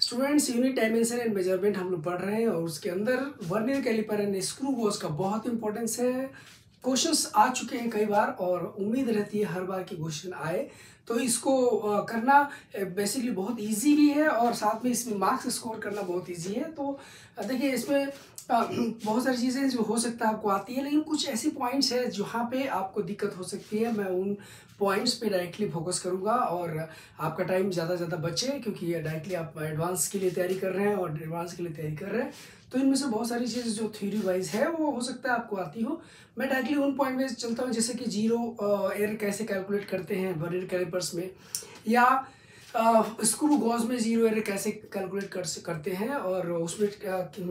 Students, unit dimension and measurement हम लोग पढ़ रहे हैं और उसके अंदर vernier calliper and screw gauge का बहुत इंपॉर्टेंस है। क्वेश्चंस आ चुके हैं कई बार और उम्मीद रहती है हर बार के क्वेश्चन आए, तो इसको करना बेसिकली बहुत इजी भी है और साथ में इसमें मार्क्स स्कोर करना बहुत इजी है। तो देखिए, इसमें बहुत सारी चीज़ें जो हो सकता है आपको आती है, लेकिन कुछ ऐसी पॉइंट्स है जहाँ पे आपको दिक्कत हो सकती है। मैं उन पॉइंट्स पे डायरेक्टली फोकस करूँगा और आपका टाइम ज़्यादा बचे, क्योंकि ये डायरेक्टली आप एडवांस के लिए तैयारी कर रहे हैं और एडवांस के लिए तैयारी कर रहे हैं, तो इनमें से बहुत सारी चीज़ें जो थ्योरी वाइज है वो हो सकता है आपको आती हो। मैं डायरेक्टली उन पॉइंट में चलता हूँ, जैसे कि जीरो एरर कैसे कैलकुलेट करते हैं वर्नियर कैलिपर्स में, या स्क्रू गॉज में जीरो एरर कैसे कैलकुलेट करते हैं, और उसमें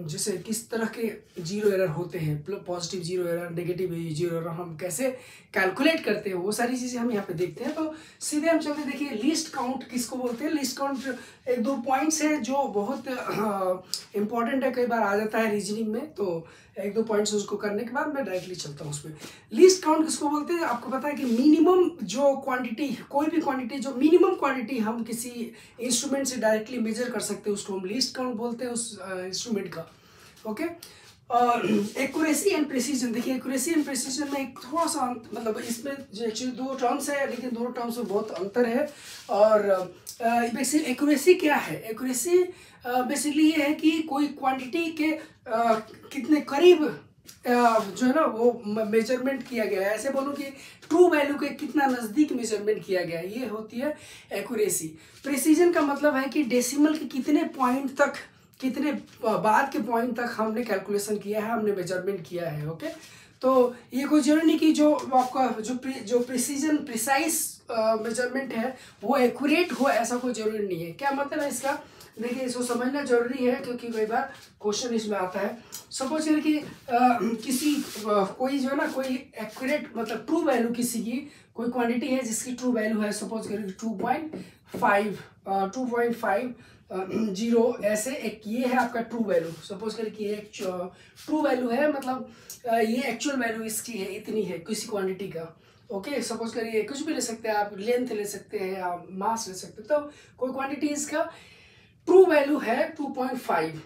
जैसे किस तरह के जीरो एरर होते हैं, positive zero error, negative zero error हम कैसे कैलकुलेट करते हैं, वो सारी चीज़ें हम यहाँ पे देखते हैं। तो सीधे हम चलते, देखिए लिस्ट काउंट किसको बोलते हैं। लिस्ट काउंट एक दो पॉइंट्स है जो बहुत इंपॉर्टेंट है, कई बार आ जाता है रीजनिंग में, तो एक दो पॉइंट्स उसको करने के बाद मैं डायरेक्टली चलता हूँ उसमें। लिस्ट काउंट किसको बोलते हैं, आपको पता है कि मिनिमम जो क्वांटिटी, कोई भी क्वांटिटी जो मिनिमम क्वांटिटी हम किसी इंस्ट्रूमेंट से डायरेक्टली मेजर कर सकते हैं, उसको हम लिस्ट काउंट बोलते हैं उस इंस्ट्रूमेंट का। ओके, और एक्यूरेसी एंड प्रिसीजन, देखिए एक्यूरेसी एंड प्रिसीजन में एक थोड़ा सा मतलब इसमें एक्चुअली दो टर्म्स है, लेकिन दोनों टर्म्स में बहुत अंतर है। और बेसिकली एक्यूरेसी क्या है, एक्यूरेसी बेसिकली ये है कि कोई क्वांटिटी के कितने करीब जो है ना वो मेजरमेंट किया गया है, ऐसे बोलो कि ट्रू वैल्यू के कितना नज़दीक मेजरमेंट किया गया है, ये होती है एक्यूरेसी। प्रिसीजन का मतलब है कि डेसिमल के कितने पॉइंट तक, कितने बाद के पॉइंट तक हमने कैलकुलेशन किया है, हमने मेजरमेंट किया है। ओके, तो ये कोई जरूरी नहीं कि जो आपका जो प्रिसीजन प्रिसाइज मेजरमेंट है वो एक्यूरेट हो, ऐसा कोई जरूरी नहीं है। क्या मतलब है इसका, देखिए इसको समझना जरूरी है, क्योंकि कई बार क्वेश्चन इसमें आता है। सपोज करें कि किसी कोई जो है ना कोई एक्यूरेट मतलब ट्रू वैल्यू, किसी की कोई क्वांटिटी है जिसकी ट्रू वैल्यू है, सपोज करें 2.50, ऐसे एक ये है आपका ट्रू वैल्यू। सपोज करें कि एक ट्रू वैल्यू है, मतलब ये एक्चुअल वैल्यू इसकी है, इतनी है किसी क्वांटिटी का। ओके, सपोज करिए कुछ भी ले सकते हैं आप, लेंथ ले सकते हैं या मास ले सकते हैं, तो कोई क्वांटिटी इसका ट्रू वैल्यू है 2.50।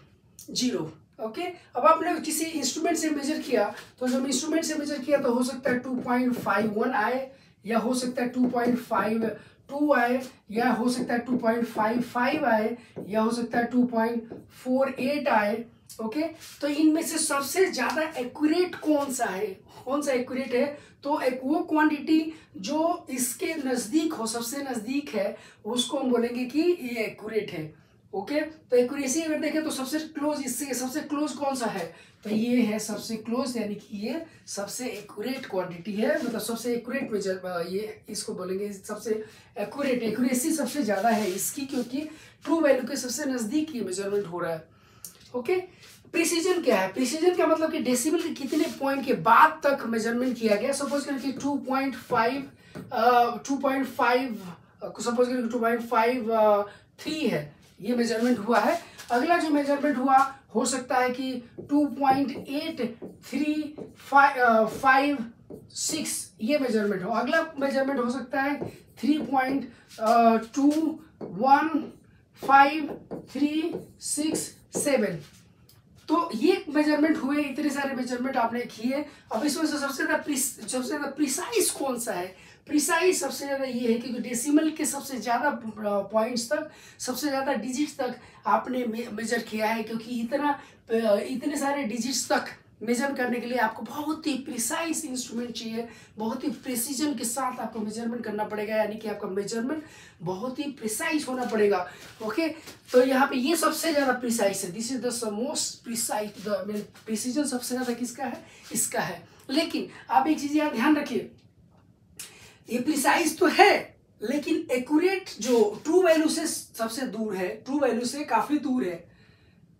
ओके, अब आपने किसी इंस्ट्रूमेंट से मेजर किया, तो जब इंस्ट्रूमेंट से मेजर किया तो हो सकता है 2.51 आए, या हो सकता है 2.52 आए, या हो सकता है 2.55 आए, या हो सकता है 2.48 आए। ओके, तो इनमें से सबसे ज्यादा एक्यूरेट कौन सा है, कौन सा एक्यूरेट है, तो एक वो क्वांटिटी जो इसके नजदीक हो, सबसे नजदीक है, उसको हम बोलेंगे कि ये एक्यूरेट है। ओके, तो एक्यूरेसी अगर देखें तो सबसे क्लोज, इससे सबसे क्लोज कौन सा है, तो ये है सबसे क्लोज, यानी कि ये सबसे एक्यूरेट क्वांटिटी है, मतलब सबसे एक्यूरेट मेजर, ये इसको बोलेंगे सबसे एक्यूरेट, एक्यूरेसी सबसे ज्यादा है इसकी, क्योंकि ट्रू वैल्यू के सबसे नजदीक ये मेजरमेंट हो रहा है। ओके, प्रिसीजन क्या है, प्रिसीजन का मतलब कि डेसिमल के कितने पॉइंट के बाद तक मेजरमेंट किया गया। सपोज करें कि 2.5 सपोज करें कि 2.53 है, ये मेजरमेंट हुआ है। अगला जो मेजरमेंट हुआ हो सकता है कि 2.8356 ये मेजरमेंट हो। अगला मेजरमेंट हो सकता है 3.2153667। तो ये मेजरमेंट हुए, इतने सारे मेजरमेंट आपने किए। अब इसमें से सबसे ज्यादा प्रिसाइज कौन सा है, प्रिसाइज सबसे ज़्यादा ये है कि डेसिमल के सबसे ज़्यादा पॉइंट्स तक, सबसे ज़्यादा डिजिट्स तक आपने मेजर किया है, क्योंकि इतने सारे डिजिट्स तक मेजर करने के लिए आपको बहुत ही प्रिसाइज इंस्ट्रूमेंट चाहिए, बहुत ही प्रिसीजन के साथ आपको मेजरमेंट करना पड़ेगा, यानी कि आपका मेजरमेंट बहुत ही प्रिसाइज होना पड़ेगा। ओके, तो यहाँ पे ये सबसे ज़्यादा प्रिसाइज है, this is the most precise, the precision सबसे ज़्यादा किसका है, इसका है। लेकिन आप एक चीज़ यहाँ ध्यान रखिए, ये प्रिसाइज तो है, लेकिन एक्यूरेट जो ट्रू वैल्यू से सबसे दूर है, ट्रू वैल्यू से काफी दूर है।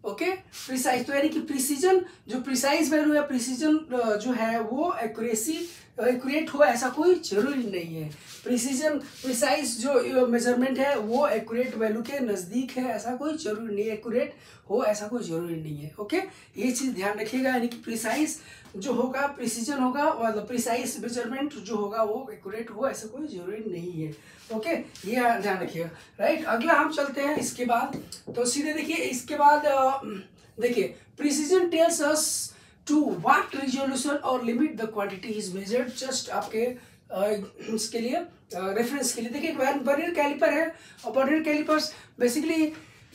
ओके, प्रिसाइज तो यानी कि प्रिसीजन, जो प्रिसाइज वैल्यू है, प्रिसीजन जो है वो एक्यूरेसी एक्यूरेट हो ऐसा कोई जरूरी नहीं है। प्रिसाइज जो मेजरमेंट है वो एक्यूरेट वैल्यू के नज़दीक है ऐसा कोई जरूरी नहीं है, एक्यूरेट हो ऐसा कोई जरूरी नहीं है। ओके, ये चीज़ ध्यान रखिएगा, यानी कि प्रिसाइज जो होगा प्रिसीजन होगा और प्रिसाइज मेजरमेंट जो होगा वो एक्यूरेट हो ऐसा कोई जरूरी नहीं है। ओके, ये ध्यान रखिएगा। राइट, अगला हम चलते हैं इसके बाद। तो सीधे देखिए इसके बाद देखिए precision tells us to what resolution और limit the quantity is measured. Just आपके इसके लिए रेफरेंस के लिए देखिए वर्नियर कैलिपर है, और वर्नियर कैलिपर्स बेसिकली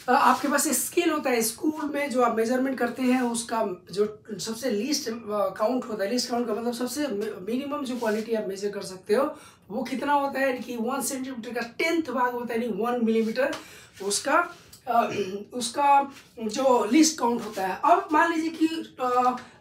आपके पास स्केल होता है, स्कूल में जो आप मेजरमेंट करते हैं उसका जो सबसे लीस्ट काउंट होता है, लीस्ट काउंट का मतलब सबसे मिनिमम जो क्वालिटी आप मेजर कर सकते हो वो कितना होता है कि 1 सेंटीमीटर का 10th भाग होता है, यानी 1 मिलीमीटर उसका जो लिस्ट काउंट होता है। अब मान लीजिए कि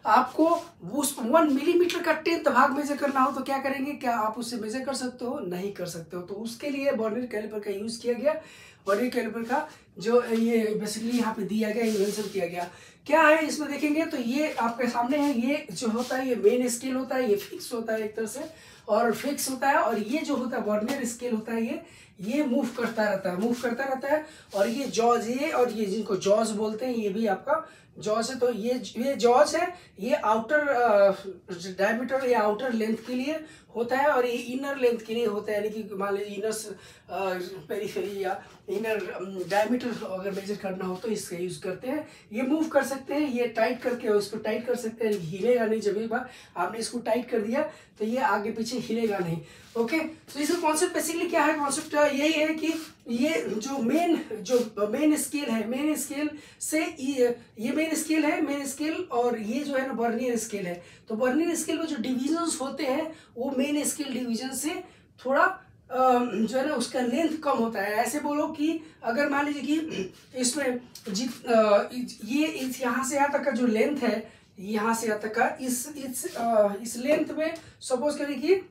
आपको उस 1 मिलीमीटर का 10th भाग मेजर करना हो तो क्या करेंगे, क्या आप उससे मेजर कर सकते हो? नहीं कर सकते हो। तो उसके लिए वर्नियर कैलिपर का यूज किया गया। वर्नियर कैलिपर का जो ये बेसिकली यहाँ पे दिया गया, इन्वेंशन किया गया। क्या है इसमें देखेंगे तो ये आपके सामने है, ये जो होता है ये मेन स्केल होता है, ये फिक्स होता है एक तरह से और फिक्स होता है, और ये जो होता है वर्नियर स्केल होता है ये मूव करता रहता है और ये जॉज, ये और ये जिनको जॉज बोलते हैं ये भी आपका जॉज है। तो ये जॉज है, ये आउटर डायमीटर या आउटर लेंथ के लिए होता है और ये इनर लेंथ के लिए होता है, यानी कि मान लीजिए इनर पेरीफेरी या इनर डायमीटर अगर मेजर करना हो तो इसका यूज करते हैं। ये मूव कर सकते हैं, ये टाइट करके इसको टाइट कर सकते हैं, हिलेगा नहीं। जब एक बार आपने इसको टाइट कर दिया तो ये आगे पीछे हिलेगा नहीं। ओके, तो इसका कॉन्सेप्ट बेसिकली क्या है? कॉन्सेप्ट यही है कि ये जो मेन स्केल है, मेन स्केल से ये मेन स्केल है, मेन स्केल और ये जो है ना वर्नियर स्केल है। तो वर्नियर स्केल में जो डिविजन्स होते हैं वो मेन स्केल डिवीजन से थोड़ा जो है ना उसका लेंथ कम होता है। ऐसे बोलो कि अगर मान लीजिए कि इसमें ये यहाँ से यहाँ तक का जो लेंथ है, यहाँ से यहाँ तक का इस लेंथ में सपोज करिए कि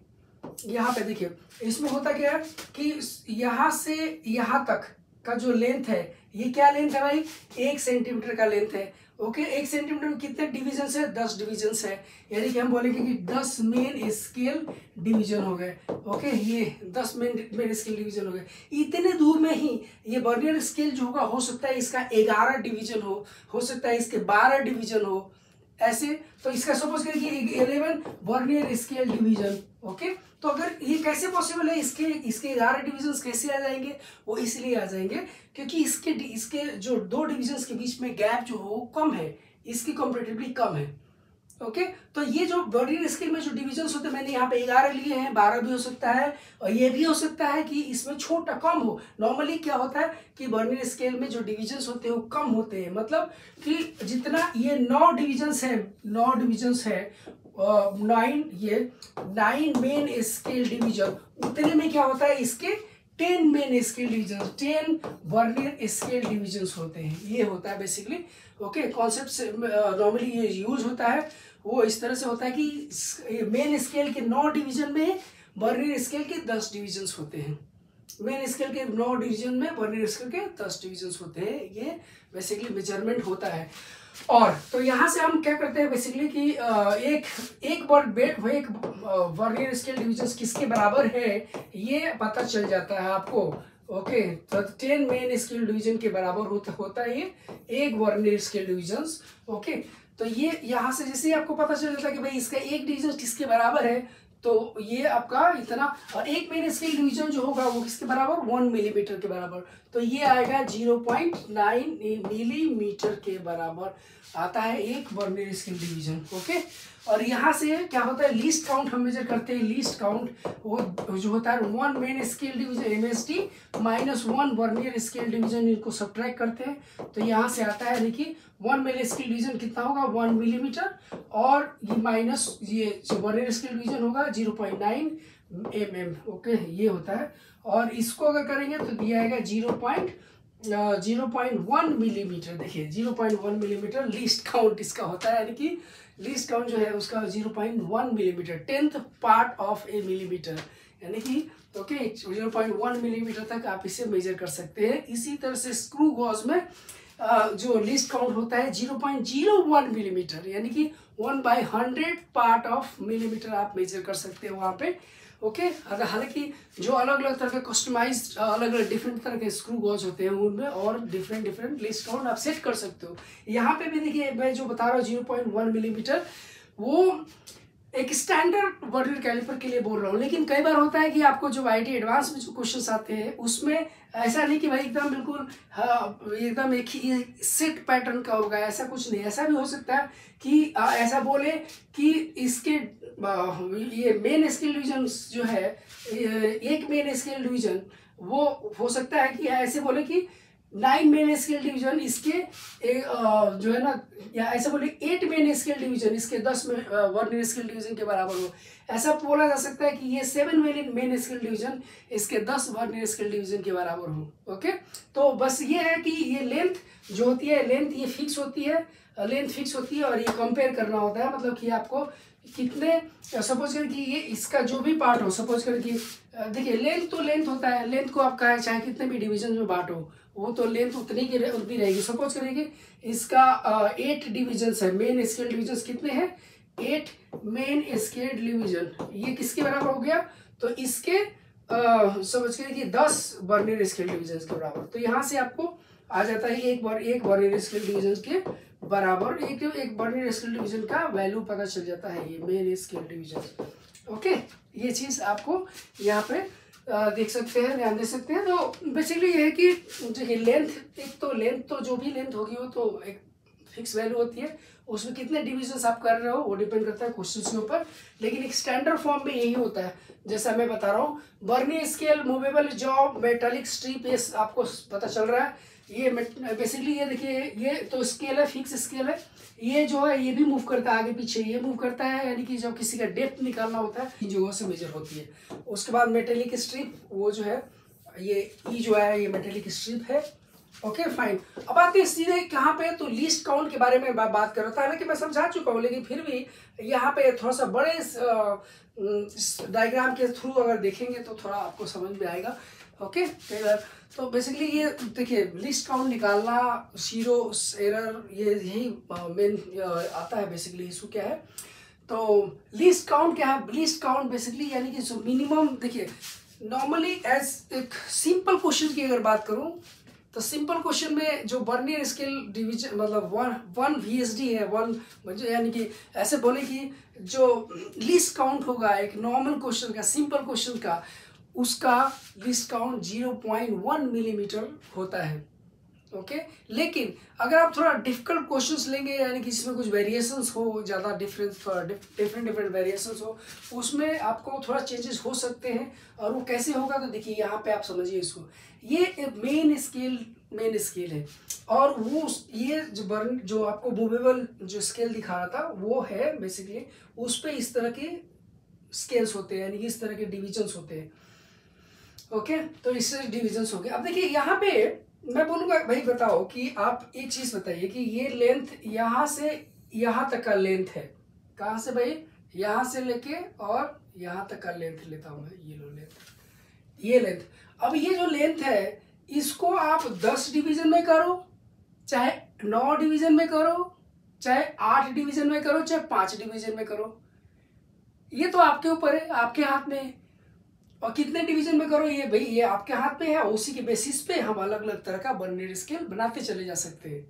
यहाँ पे देखिए इसमें होता क्या है कि यहाँ से यहाँ तक का जो लेंथ है ये क्या लेंथ है भाई? 1 सेंटीमीटर का लेंथ है। ओके, 1 सेंटीमीटर में कितने डिविजन्स है? 10 डिविजन्स है, यानी कि हम बोलेंगे कि 10 मेन स्केल डिवीजन हो गए। ओके, ये 10 मेन स्केल डिवीजन हो गए। इतने दूर में ही ये वर्नियर स्केल जो होगा हो सकता है इसका 11 डिवीजन हो सकता है इसके 12 डिवीजन हो ऐसे। तो इसका सपोज करिए कि 11 वर्नियर स्केल डिवीजन। ओके, तो अगर ये कैसे पॉसिबल है, इसके 11 डिविजन्स कैसे आ जाएंगे? वो इसलिए आ जाएंगे क्योंकि इसके जो 2 डिविजन्स के बीच में गैप जो हो कम है, इसकी कंपैरेटिवली कम है। ओके, तो ये जो वर्नियर स्केल में जो डिविजन्स होते हैं मैंने यहाँ पे 11 लिए हैं, 12 भी हो सकता है और ये भी हो सकता है कि इसमें छोटा कम हो। नॉर्मली क्या होता है कि वर्नियर स्केल में जो डिविजन्स होते हैं वो कम होते हैं, मतलब कि जितना ये 9 डिविजन्स है 9 मेन स्केल डिवीजन, उतने में क्या होता है इसके 10 main scale division, 10 vernier scale divisions होते हैं। ये होता है बेसिकली। ओके, कॉन्सेप्ट नॉर्मली ये यूज होता है वो इस तरह से होता है कि मेन स्केल के 9 डिवीजन में वर्नियर स्केल के 10 डिविजन्स होते हैं। मेन स्केल के 9 डिवीजन में वर्नियर स्केल के 10 डिविजन्स होते हैं। ये बेसिकली मेजरमेंट होता है। और तो यहाँ से हम क्या करते हैं बेसिकली कि एक वर्नियर स्केल डिविजन्स किसके बराबर है ये पता चल जाता है आपको। ओके, तो 10 मेन स्केल डिवीजन के बराबर होता है ये एक वर्नियर स्केल डिविजन्स। ओके, तो ये यहाँ से जैसे ही आपको पता चल जाता है कि भाई इसका एक डिवीजन किसके बराबर है, तो ये आपका इतना, और एक मेन स्केल डिवीजन जो होगा वो किसके बराबर? 1 मिलीमीटर के बराबर। तो ये आएगा 0.9 मिलीमीटर के बराबर आता है एक वर्नियर स्केल डिवीजन। ओके, और यहाँ से क्या होता है लीस्ट काउंट हम मेजर करते हैं। लीस्ट काउंट वो जो होता है 1 main scale division MSD minus 1 vernier scale division, इनको सब्ट्रैक्ट करते हैं तो यहाँ से आता है देखिए 1 मेन स्केल डिवीजन कितना होगा? 1 मिलीमीटर, और ये माइनस ये जो वर्नियर स्केल डिवीजन होगा 0.9 mm। ओके, ये होता है, और इसको अगर करेंगे तो दिया आएगा 0.1 मिलीमीटर। देखिए 0.1 मिलीमीटर लीस्ट काउंट इसका होता है, यानी कि लीस्ट काउंट जो है उसका 0.1 millimetre, 10th part of A millimetre, यानी कि ओके 0.1 मिलीमीटर तक आप इसे मेजर कर सकते हैं। इसी तरह से स्क्रू गॉज में जो लीस्ट काउंट होता है 0.01 मिलीमीटर, यानी कि 1/100 पार्ट ऑफ मिलीमीटर आप मेजर कर सकते हैं वहाँ पे। ओके, हालांकि जो अलग अलग तरह के कस्टमाइज अलग अलग डिफरेंट तरह के स्क्रू गॉज होते हैं उनमें और डिफरेंट लीस्ट काउंट आप सेट कर सकते हो। यहाँ पे भी देखिए मैं जो बता रहा हूँ 0.1 मिलीमीटर, वो एक स्टैंडर्ड वर्नियर कैलिपर के लिए बोल रहा हूँ। लेकिन कई बार होता है कि आपको जो आईटी एडवांस में जो क्वेश्चंस आते हैं उसमें ऐसा नहीं कि भाई एकदम बिल्कुल एकदम एक ही सेट पैटर्न का होगा, ऐसा कुछ नहीं। ऐसा भी हो सकता है कि ऐसा बोले कि इसके ये मेन स्केल डिवीजन जो है, एक मेन स्केल डिवीजन वो हो सकता है कि ऐसे बोले कि 9 मेन स्केल डिवीजन इसके जो है ना, या ऐसा बोले 8 मेन स्केल डिवीजन इसके 10 वर्नियर स्केल डिवीजन के बराबर हो। ऐसा बोला जा सकता है कि ये 7 मेन स्केल डिवीजन इसके 10 वर्नियर स्केल डिवीजन के बराबर हो। ओके, तो बस ये है कि ये लेंथ जो होती है, लेंथ ये फिक्स होती है, लेंथ फिक्स होती है और ये कंपेयर करना होता है। मतलब कि आपको कितने, सपोज करें कि ये इसका जो भी पार्ट हो, सपोज करें कि देखिए लेंथ तो लेंथ होता है, लेंथ को आप कहा चाहे कितने भी डिवीजन में बांटो वो तो लेंथ उतनी रहेगी। सपोज करें कि इसका 8 डिविजन है, मेन स्केल डिविजन कितने हैं, 8 मेन स्केल डिवीजन, ये किसके बराबर हो गया, तो इसके समझ करें कि 10 वर्नियर स्केल डिविजन के बराबर। तो यहाँ से आपको आ जाता है एक वर्नियर स्केल डिवीजन के बराबर एक वर्नियर स्केल डिवीजन का वैल्यू पता चल जाता है, ये मेन स्केल डिवीजन। ओके, ये चीज़ आपको यहाँ पे देख सकते हैं, ध्यान दे सकते हैं। तो बेसिकली ये है कि देखिए लेंथ, एक तो लेंथ तो जो भी लेंथ होगी वो तो एक फिक्स वैल्यू होती है, उसमें कितने डिविजन्स आप कर रहे हो वो डिपेंड करता है क्वेश्चन के ऊपर। लेकिन एक स्टैंडर्ड फॉर्म में यही होता है, जैसा मैं बता रहा हूँ। Vernier scale, movable job, metallic strip, ये आपको पता चल रहा है। ये बेसिकली ये देखिए, ये तो स्केल है, फिक्स स्केल है। ये जो है ये भी मूव करता है आगे पीछे, ये मूव करता है, यानी कि जब किसी का डेप्थ निकालना होता है इन जगहों से मेजर होती है। उसके बाद मेटेलिक स्ट्रिप, वो जो है ये ई जो है ये मेटेलिक स्ट्रिप है। ओके फाइन, अब आते हैं सीधे कहाँ पे, तो लीस्ट काउंट के बारे में बात कर रहा था। हालांकि मैं समझा चुका हूँ, लेकिन फिर भी यहाँ पे थोड़ा सा बड़े डायग्राम के थ्रू अगर देखेंगे तो थोड़ा आपको समझ में आएगा। ओके, तो बेसिकली ये देखिए लिस्ट काउंट निकालना, जीरो एरर, ये यही मेन आता है। बेसिकली इशू क्या है, तो लिस्ट काउंट क्या है, लिस्ट काउंट बेसिकली यानी कि जो मिनिमम, देखिए नॉर्मली एज एक सिंपल क्वेश्चन की अगर बात करूं तो सिंपल क्वेश्चन में जो वर्नियर स्केल डिवीजन मतलब वन VSD है, वन यानी कि ऐसे बोले कि जो लिस्ट काउंट होगा एक नॉर्मल क्वेश्चन का, सिंपल क्वेश्चन का, उसका लिस्ट काउंट 0.1 मिलीमीटर होता है। ओके, लेकिन अगर आप थोड़ा डिफिकल्ट क्वेश्चंस लेंगे, यानी कि इसमें कुछ वेरिएशंस हो, ज़्यादा डिफरेंट वेरिएशंस हो, उसमें आपको थोड़ा चेंजेस हो सकते हैं। और वो कैसे होगा, तो देखिए यहाँ पे आप समझिए इसको, ये मेन स्केल है, और वो ये जो आपको मूवेबल जो स्केल दिखा रहा था वो है बेसिकली, उस पर इस तरह के स्केल्स होते हैं, यानी कि इस तरह के डिविजन्स होते हैं। ओके, तो इससे डिविजन्स हो गए। अब देखिए यहाँ पे मैं बोलूँगा भाई बताओ कि आप एक चीज़ बताइए कि ये लेंथ यहाँ से यहाँ तक का लेंथ है, कहाँ से भाई, यहाँ से लेके और यहाँ तक का लेंथ लेता हूँ मैं, ये लो लेंथ, ये लेंथ। अब ये जो लेंथ है इसको आप 10 डिवीजन में करो, चाहे 9 डिवीजन में करो, चाहे 8 डिवीजन में करो, चाहे 5 डिवीजन में करो, ये तो आपके ऊपर है, आपके हाथ में है। और कितने डिवीजन में करो ये भाई ये आपके हाथ में है, उसी के बेसिस पे हम अलग अलग तरह का वर्नियर स्केल बनाते चले जा सकते हैं।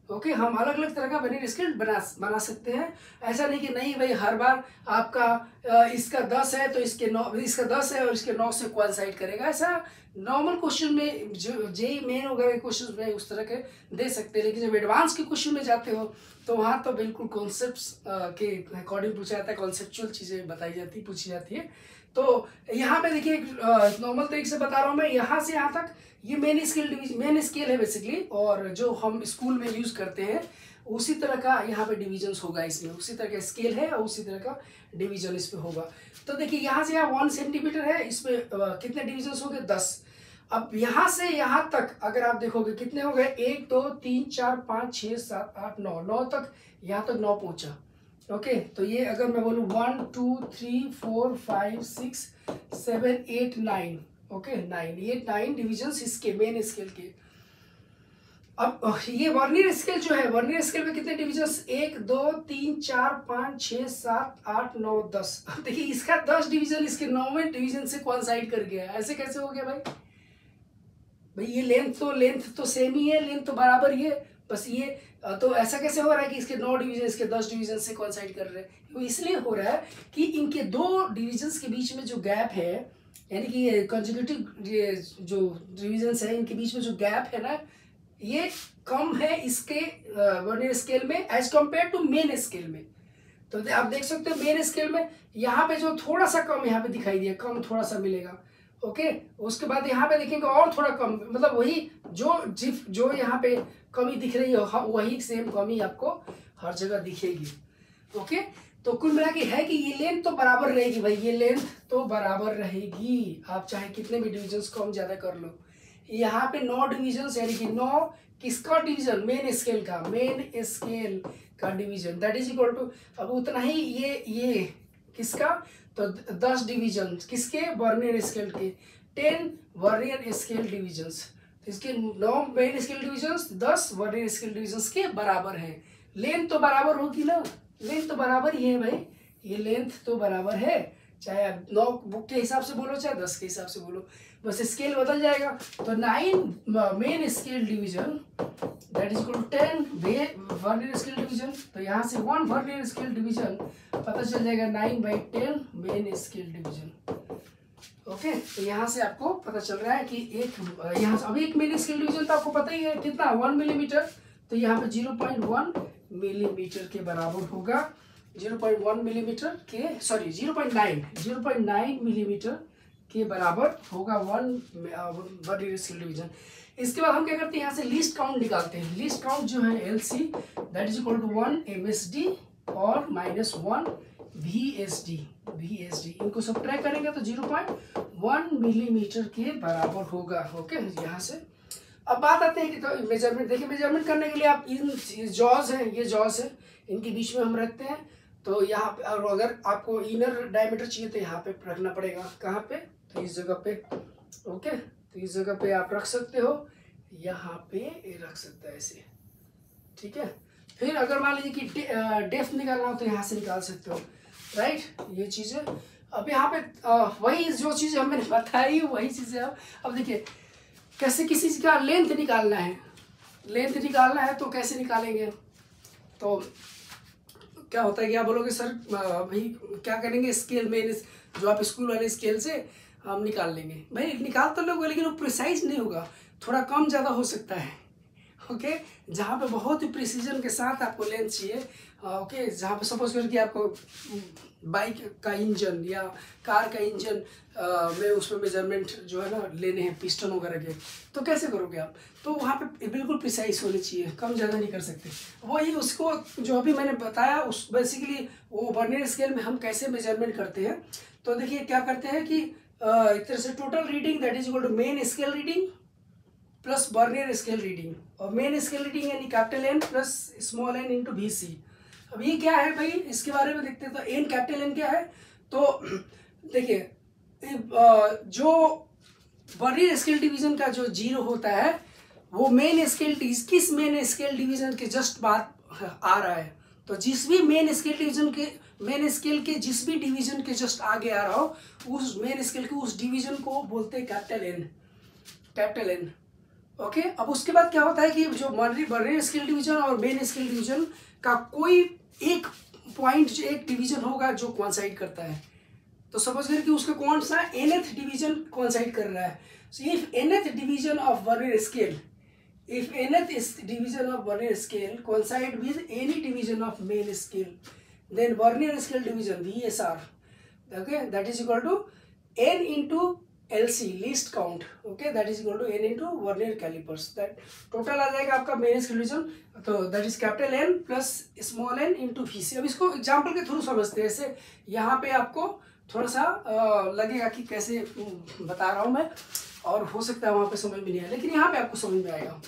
ओके, हम अलग अलग तरह का वर्नियर स्केल बना सकते हैं। ऐसा नहीं कि नहीं भाई हर बार आपका इसका 10 है तो इसके 9, इसका 10 है और इसके 9 से कोइंसाइड करेगा, ऐसा नॉर्मल क्वेश्चन में जो जेई मेन वगैरह क्वेश्चन में उस तरह के दे सकते हैं। लेकिन जब एडवांस के क्वेश्चन में जाते हो तो वहाँ तो बिल्कुल कॉन्सेप्ट्स के अकॉर्डिंग पूछा जाता है, कॉन्सेप्चुअल चीज़ें बताई जाती पूछी जाती है। तो यहाँ पे देखिए नॉर्मल तरीके से बता रहा हूँ मैं, यहाँ से यहाँ तक ये मेन स्केल है बेसिकली, और जो हम स्कूल में यूज करते हैं उसी तरह का यहाँ पे डिविजन्स होगा, इसमें उसी तरह का स्केल है और उसी तरह का डिवीजन इस पे होगा। तो देखिए यहाँ से यहाँ 1 सेंटीमीटर है, इसमें कितने डिविजन्स हो गए, 10। अब यहाँ से यहाँ तक अगर आप देखोगे कितने हो गए, 1 2 3 4 5 6 7 8 9 तक, यहाँ तक 9 पहुँचा। ओके, तो ये अगर मैं बोलूँ 1 2 3 4 5 6 7 8 9, ओके 9, ये 9 डिविजन्स इसके मेन स्केल के। अब ये वर्नियर स्केल जो है, वर्नियर स्केल में कितने डिविजन्स, 1 2 3 4 5 6 7 8 9 10। अब देखिए इसका 10 डिवीजन इसके 9वें डिवीजन से कोइंसाइड कर गया। ऐसे कैसे हो गया भाई? भाई ये लेंथ तो सेम ही है, लेंथ तो बराबर ही है, बस ये तो ऐसा कैसे हो रहा है कि इसके 9 डिवीजन इसके 10 डिवीजन से कोइंसाइड कर रहे हैं? वो इसलिए हो रहा है कि इनके 2 डिविजन्स के बीच में जो गैप है, यानी कि ये कंसेक्यूटिव ये जो डिविजन्स है इनके बीच में जो गैप है ना, ये कम है इसके वर्नियर स्केल में as compare to main scale में। तो आप देख सकते हो मेन स्केल में यहाँ पे जो थोड़ा सा कम यहाँ पे दिखाई दिया, कम थोड़ा सा मिलेगा। ओके, उसके बाद यहाँ पे देखेंगे और थोड़ा कम, मतलब वही जो यहाँ पे कमी दिख रही है वही सेम कमी आपको हर जगह दिखेगी। ओके, तो कुल मिला के है कि ये लेंथ तो बराबर रहेगी भाई, ये लेंथ तो बराबर रहेगी, आप चाहे कितने भी डिविजन्स कम ज्यादा कर लो। यहाँ पे 9 डिविजन यानी कि 9 किसका डिवीजन, मेन स्केल का division, that is equal to, अब उतना ही ये किसका, तो 10 डिवीजन किसके, वर्नियर स्केल के, 10 वर्नियर स्केल डिविजन्स। तो इसके 9 main scale divisions 10 vernier scale divisions के बराबर है। लेंथ तो बराबर होगी ना, लेंथ तो बराबर ही है भाई, ये लेंथ तो बराबर है, चाहे आप 9 बुक के हिसाब से बोलो चाहे 10 के हिसाब से बोलो, बस स्केल बदल जाएगा। तो 9 main scale division that is equal to 10 vernier scale division. तो यहाँ से 1 वर्नियर स्केल डिवीजन पता चल जाएगा 9/10 मेन स्केल डिवीजन। ओके, तो यहाँ से आपको पता चल रहा है कि यहाँ से अभी एक मेन स्केल डिवीजन तो आपको पता ही है कितना, 1 मिलीमीटर, तो यहाँ पे 0.1 मिलीमीटर के बराबर होगा, 0.1 मिलीमीटर के, सॉरी 0.9 मिलीमीटर के बराबर होगा 1 वर्नियर स्केल डिवीजन। इसके बाद हम क्या करते हैं, यहाँ से लीस्ट काउंट निकालते हैं। लीस्ट काउंट जो है LC that is equal to 1 MSD और -1 VSD, इनको सब्ट्रैक्ट करेंगे तो 0.1 मिलीमीटर के बराबर होगा। ओके, यहाँ से अब बात आते हैं कि तो मेजरमेंट, देखिए मेजरमेंट करने के लिए आप इन जॉज हैं, ये जॉज है, इनके बीच में हम रखते हैं। तो यहाँ पे अगर आपको इनर डायमीटर चाहिए तो यहाँ पे रखना पड़ेगा, कहाँ पे, तो इस जगह पे। ओके, तो इस जगह पे आप रख सकते हो, यहाँ पे रख सकते हैं ऐसे, ठीक है। फिर अगर मान लीजिए कि डेप्थ निकालना हो तो यहाँ से निकाल सकते हो, राइट, ये चीज़ें। अब यहाँ पे वही जो चीज़ें हमने बताई वही चीज़ें अब देखिए कैसे किसी चीज़ का लेंथ निकालना है, लेंथ निकालना है तो कैसे निकालेंगे, तो क्या होता है कि आप बोलोगे सर भाई क्या करेंगे, स्केल में जो आप स्कूल वाले स्केल से हम निकाल लेंगे। भाई निकाल तो लोगे लेकिन वो प्रिसाइज नहीं होगा, थोड़ा कम ज़्यादा हो सकता है। ओके, जहाँ पे बहुत ही प्रिसीजन के साथ आपको लेंथ चाहिए, ओके, जहाँ पे सपोज करके आपको बाइक का इंजन या कार का इंजन में उसमें मेजरमेंट जो है ना लेने हैं पिस्टन वगैरह के, तो कैसे करोगे आप, तो वहाँ पे बिल्कुल प्रिसाइज होने चाहिए, कम ज़्यादा नहीं कर सकते। वही उसको जो अभी मैंने बताया उस बेसिकली वो वर्नियर स्केल में हम कैसे मेजरमेंट करते हैं। तो देखिए क्या करते हैं कि एक तरह से total reading that is equal to main scale reading plus vernier scale reading, और मेन स्केल रीडिंग यानी capital N plus small n into VC। अब ये क्या है भाई, इसके बारे में देखते हैं। तो N कैपिटल N क्या है, तो देखिए जो वर्नियर स्केल डिवीजन का जो 0 होता है वो मेन स्केल किस मेन स्केल डिवीजन के जस्ट बाद आ रहा है। तो जिस भी मेन स्केल के जिस भी डिवीजन के जस्ट आगे आ रहा हो उस मेन स्केल के उस डिवीजन को बोलते हैं कैपिटल N। ओके, अब उसके बाद क्या होता है कि जो वर्नियर स्केल डिवीजन और मेन स्केल डिवीजन का कोई एक पॉइंट, एक डिवीजन होगा जो कोइंसाइड करता है। तो सपोज करिए कि उसका कौन सा nth डिवीजन कोइंसाइड कर रहा है। So if nth division of vernier scale, if nth division of vernier scale coincide with any division of main scale, then vernier scale division VSR, okay, that is equal to n into LC least count, okay, that is equal to n into vernier calipers, that total आ जाएगा आपका main scale division, तो that is capital N plus small n into VC। अब इसको example के through समझते हैं, ऐसे यहाँ पे आपको थोड़ा सा लगेगा कि कैसे बता रहा हूँ मैं, और हो सकता है वहाँ पे समझ में नहीं आए, लेकिन यहाँ पे आपको समझ में आएगा,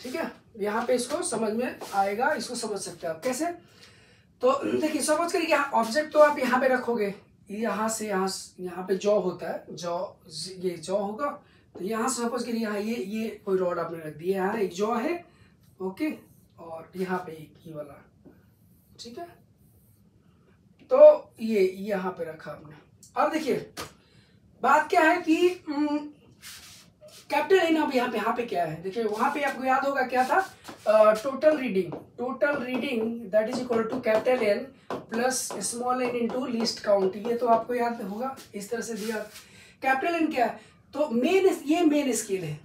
ठीक है, यहाँ पे इसको समझ में आएगा, इसको समझ सकते हैं आप कैसे। तो देखिए सपोज करिए ऑब्जेक्ट तो आप यहाँ पे रखोगे, यहाँ से यहाँ पे जॉ होता है, जॉ ये जॉ होगा, तो यहाँ से सपोज करिए यहाँ ये कोई रॉड आपने रख दिया, यहाँ एक जॉ है, ओके, और यहाँ पे एक ये वाला, ठीक है। तो ये यहाँ पे रखा हमने। अब देखिए बात क्या है कि कैपिटल एन अब यहाँ पे क्या है, देखिए वहां पे आपको याद होगा क्या था, total reading that is equal to capital N plus small n into least count. ये तो आपको याद होगा, इस तरह से दिया। कैपिटल एन क्या है, तो ये मेन स्केल है,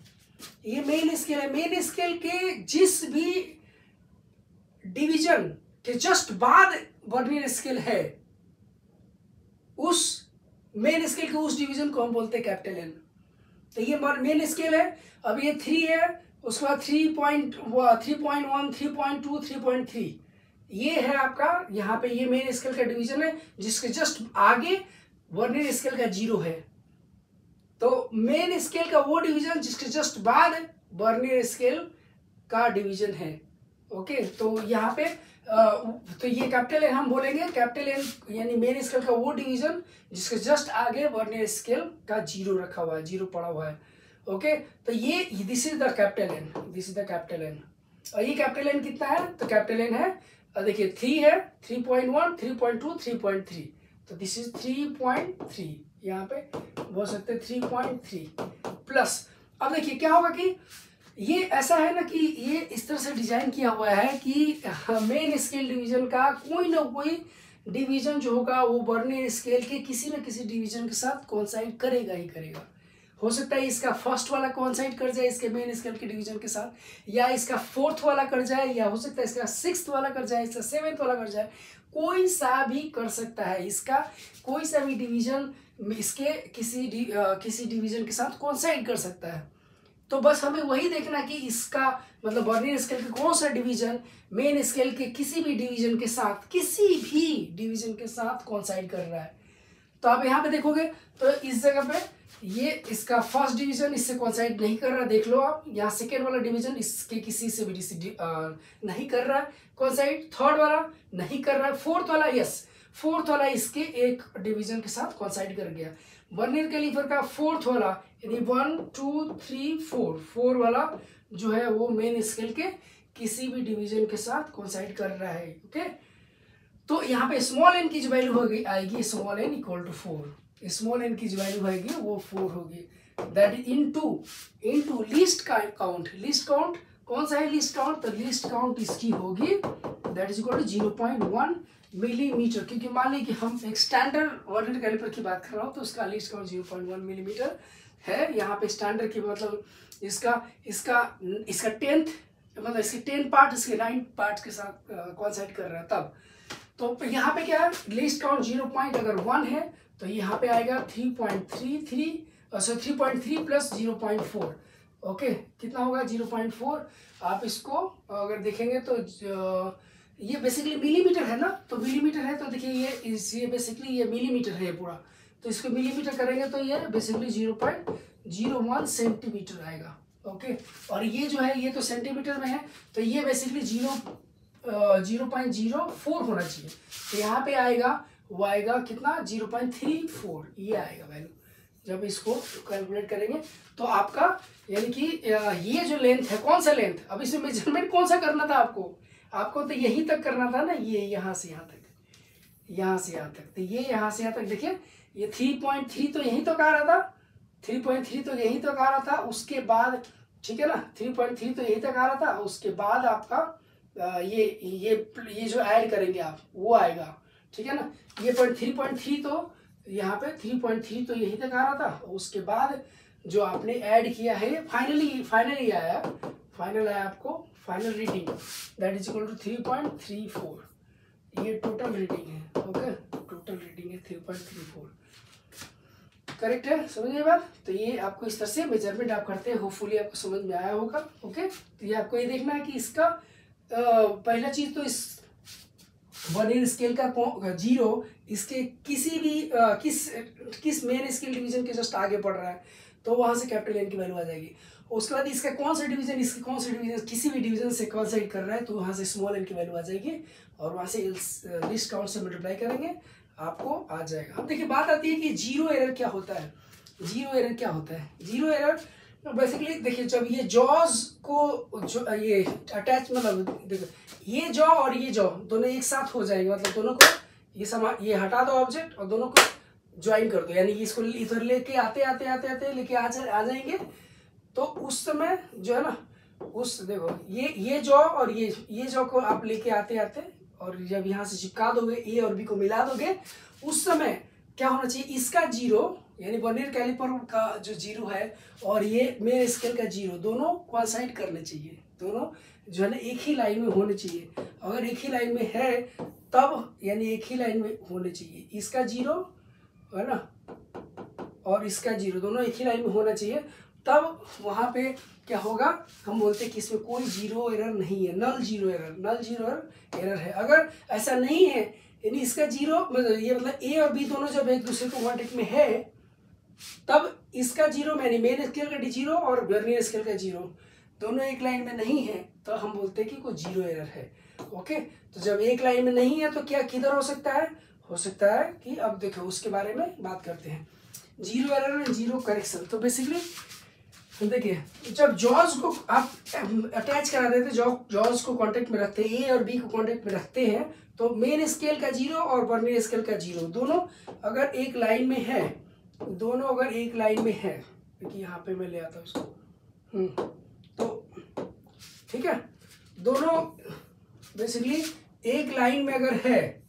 ये मेन स्केल है। मेन स्केल के जिस भी डिवीजन के जस्ट बाद वर्नियर स्केल है, उस मेन स्केल के उस डिवीजन को हम बोलते हैं कैपिटल एन। तो ये मेन स्केल है। अब ये 3 है, उसके बाद 3.1, 3.2, 3.3, ये है आपका यहाँ पे, ये मेन स्केल का डिवीजन है जिसके जस्ट आगे वर्नियर स्केल का 0 है। तो मेन स्केल का वो डिवीजन जिसके जस्ट बाद वर्नियर स्केल का डिवीजन है, ओके। तो यहाँ पे तो ये कैपिटल एन हम बोलेंगे, कैपिटल एन यानी मेन स्केल का वो डिवीजन जिसके जस्ट आगे वर्नियर स्केल का 0 रखा हुआ है, 0 पड़ा हुआ है, ओके। तो ये this is the capital N, this is the capital N. और ये कैपिटल एन कितना है, तो कैपिटल एन है देखिए 3 है, 3.1, 3.2, 3.3, तो दिस इज 3.3, यहाँ पे बोल सकते हैं 3.3 प्लस। अब देखिए क्या होगा कि ये ऐसा है ना कि ये इस तरह से डिजाइन किया हुआ है कि मेन स्केल डिवीजन का कोई ना कोई डिवीजन जो होगा वो वर्नियर स्केल के किसी न किसी डिवीजन के साथ कोइंसाइड करेगा ही करेगा। हो सकता है इसका फर्स्ट वाला कोइंसाइड कर जाए इसके मेन स्केल के डिवीजन के साथ, या इसका 4th वाला कर जाए, या हो सकता है इसका 6th वाला कर जाए, इसका 7th वाला कर जाए, कोई सा भी कर सकता है। इसका कोई सा भी डिवीजन इसके किसी डिवीजन के साथ कोइंसाइड कर सकता है। तो बस हमें वही देखना कि इसका मतलब वर्नियर स्केल के कौन सा डिवीजन मेन स्केल के किसी भी डिवीजन के साथ, किसी भी डिवीजन के साथ कोइंसाइड कर रहा है। तो आप यहाँ पे देखोगे तो इस जगह पे ये इसका फर्स्ट डिवीजन इससे कोइंसाइड नहीं कर रहा, देख लो आप। यहाँ सेकेंड वाला डिवीजन इसके किसी से भी नहीं कर रहा है कोइंसाइड, थर्ड वाला नहीं कर रहा है, फोर्थ वाला यस, फोर्थ वाला इसके एक डिवीजन के साथ कोइंसाइड कर गया। वर्नियर कैलिपर का 4th वाला यानी 1, 2, 3, 4 वाला जो है वो मेन स्केल के किसी भी डिवीजन के साथ कोइंसाइड कर रहा है, ओके। तो यहाँ पे स्मॉल एन की जो वैल्यू आएगी small n equal to 4, small n की जो वैल्यू आएगी वो 4 होगी, that is into least count. Least count कौन सा है, लीस्ट काउंट, तो लीस्ट काउंट इसकी होगी that is equal to 0.1 millimetre, क्योंकि मान लीजिए कि हम एक स्टैंडर्ड वर्नियर कैलिपर की बात कर रहा हूँ तो उसका लीस्ट काउंट 0.1 मिलीमीटर है। यहाँ पे स्टैंडर्ड की मतलब इसका 10th मतलब इसके 10 पार्ट इसके 9 पार्ट के साथ कोइंसाइड कर रहा है तब। तो यहाँ पे क्या है, लीस्ट काउंट 0.1 है तो यहाँ पे आएगा 3.3 प्लस 0.4, ओके। कितना होगा 0.4। आप इसको अगर देखेंगे तो ये बेसिकली मिलीमीटर है ना, तो मिलीमीटर है तो देखिए ये बेसिकली ये मिलीमीटर है पूरा, तो इसको मिलीमीटर करेंगे तो ये बेसिकली 0.01 सेंटीमीटर आएगा, ओके। और ये जो है ये तो सेंटीमीटर में है तो ये बेसिकली 0.04 होना चाहिए, तो यहाँ पे आएगा वो आएगा कितना 0.34, ये आएगा वैल्यू। जब इसको कैलकुलेट करेंगे तो आपका यानी कि ये जो लेंथ है, कौन सा लेंथ, अब इसमें मेजरमेंट कौन सा करना था आपको तो यहीं तक करना था ना, ये यहाँ से यहाँ तक, यहाँ से यहाँ तक, तो ये यहाँ से यहाँ तक देखिए ये 3.3 तो यहीं तक आ रहा था, 3.3 तो यहीं तक आ रहा था, उसके बाद ठीक है ना 3.3 तो यहीं तक आ रहा था, उसके बाद आपका ये जो ऐड करेंगे आप वो आएगा, ठीक है ना। ये 3.3 तो यहाँ पे 3.3 तो यहीं तक आ रहा था, उसके बाद जो आपने ऐड किया है फाइनली आया, फाइनल आया आपको final reading that is equal to 3.34, ये टोटल रीडिंग है, ओके। टोटल रीडिंग है 3.34, करेक्ट है, समझिए बात। तो ये आपको इस तरह से मेजरमेंट आप करते हैं, होपफुली आपको समझ में आया होगा, ओके। तो ये आपको ये देखना है कि इसका पहला चीज तो इस वर्नियर स्केल का 0 इसके किसी भी किस मेन स्केल डिवीजन के जस्ट आगे पड़ रहा है तो वहां से कैपिटल एन की वैल्यू आ जाएगी। उसके बाद इसका कौन सा डिवीजन किसी भी डिवीजन से कोइंसाइड कर रहा है तो वहां से स्मॉल एन की वैल्यू आ जाएगी, और वहां से लीस्ट काउंट से मल्टीप्लाई करेंगे आपको आ जाएगा। अब देखिए बात आती है कि जीरो एरर क्या होता है। जीरो एरर क्या होता है? जीरो एरर बेसिकली देखिए, जब ये जॉज को जो ये अटैच, मतलब देखो ये जॉ और ये जॉ दोनों एक साथ हो जाएंगे, मतलब दोनों को ये हटा दो ऑब्जेक्ट और दोनों को ज्वाइन कर दो, यानी कि इसको इधर लेके आते लेके आ जाएंगे। तो उस समय जो है ना, उस देखो ये जॉ और ये जॉ को आप लेके आते और जब यहाँ से चिपका दोगे, ए और बी को मिला दोगे, उस समय क्या होना चाहिए? इसका जीरो, यानी वर्नियर कैलिपर का जो जीरो है और ये मेन स्केल का जीरो, दोनों कोइंसाइड करने चाहिए, दोनों जो है ना एक ही लाइन में होने चाहिए। अगर एक ही लाइन में है तब, यानी एक ही लाइन में होने चाहिए, इसका जीरो है ना और इसका जीरो दोनों एक ही लाइन में होना चाहिए, तब वहाँ पे क्या होगा? हम बोलते हैं कि इसमें कोई जीरो एरर नहीं है, नल जीरो एरर है। अगर ऐसा नहीं है, यानी इसका जीरो मतलब ये मतलब ए और बी दोनों जब एक दूसरे को कांटेक्ट में है, तब इसका जीरो यानी मेन स्केल का जीरो और वर्नियर स्केल का जीरो दोनों एक लाइन में नहीं है, तो हम बोलते हैं कि कोई जीरो एरर है। ओके, तो जब एक लाइन में नहीं है तो क्या किधर हो सकता है? हो सकता है कि अब देखो उसके बारे में बात करते हैं, zero error and zero correction. तो बेसिकली देखिए, जब जॉज को आप अटैच करा देते, जॉज को कांटेक्ट में रखते हैं, ए और बी को कांटेक्ट में रखते हैं, तो मेन स्केल का जीरो और वर्नियर स्केल का जीरो दोनों अगर एक लाइन में है, दोनों अगर एक लाइन में है, देखिए यहाँ पे मैं ले आता हूँ इसको, तो ठीक है, दोनों बेसिकली एक लाइन में अगर है,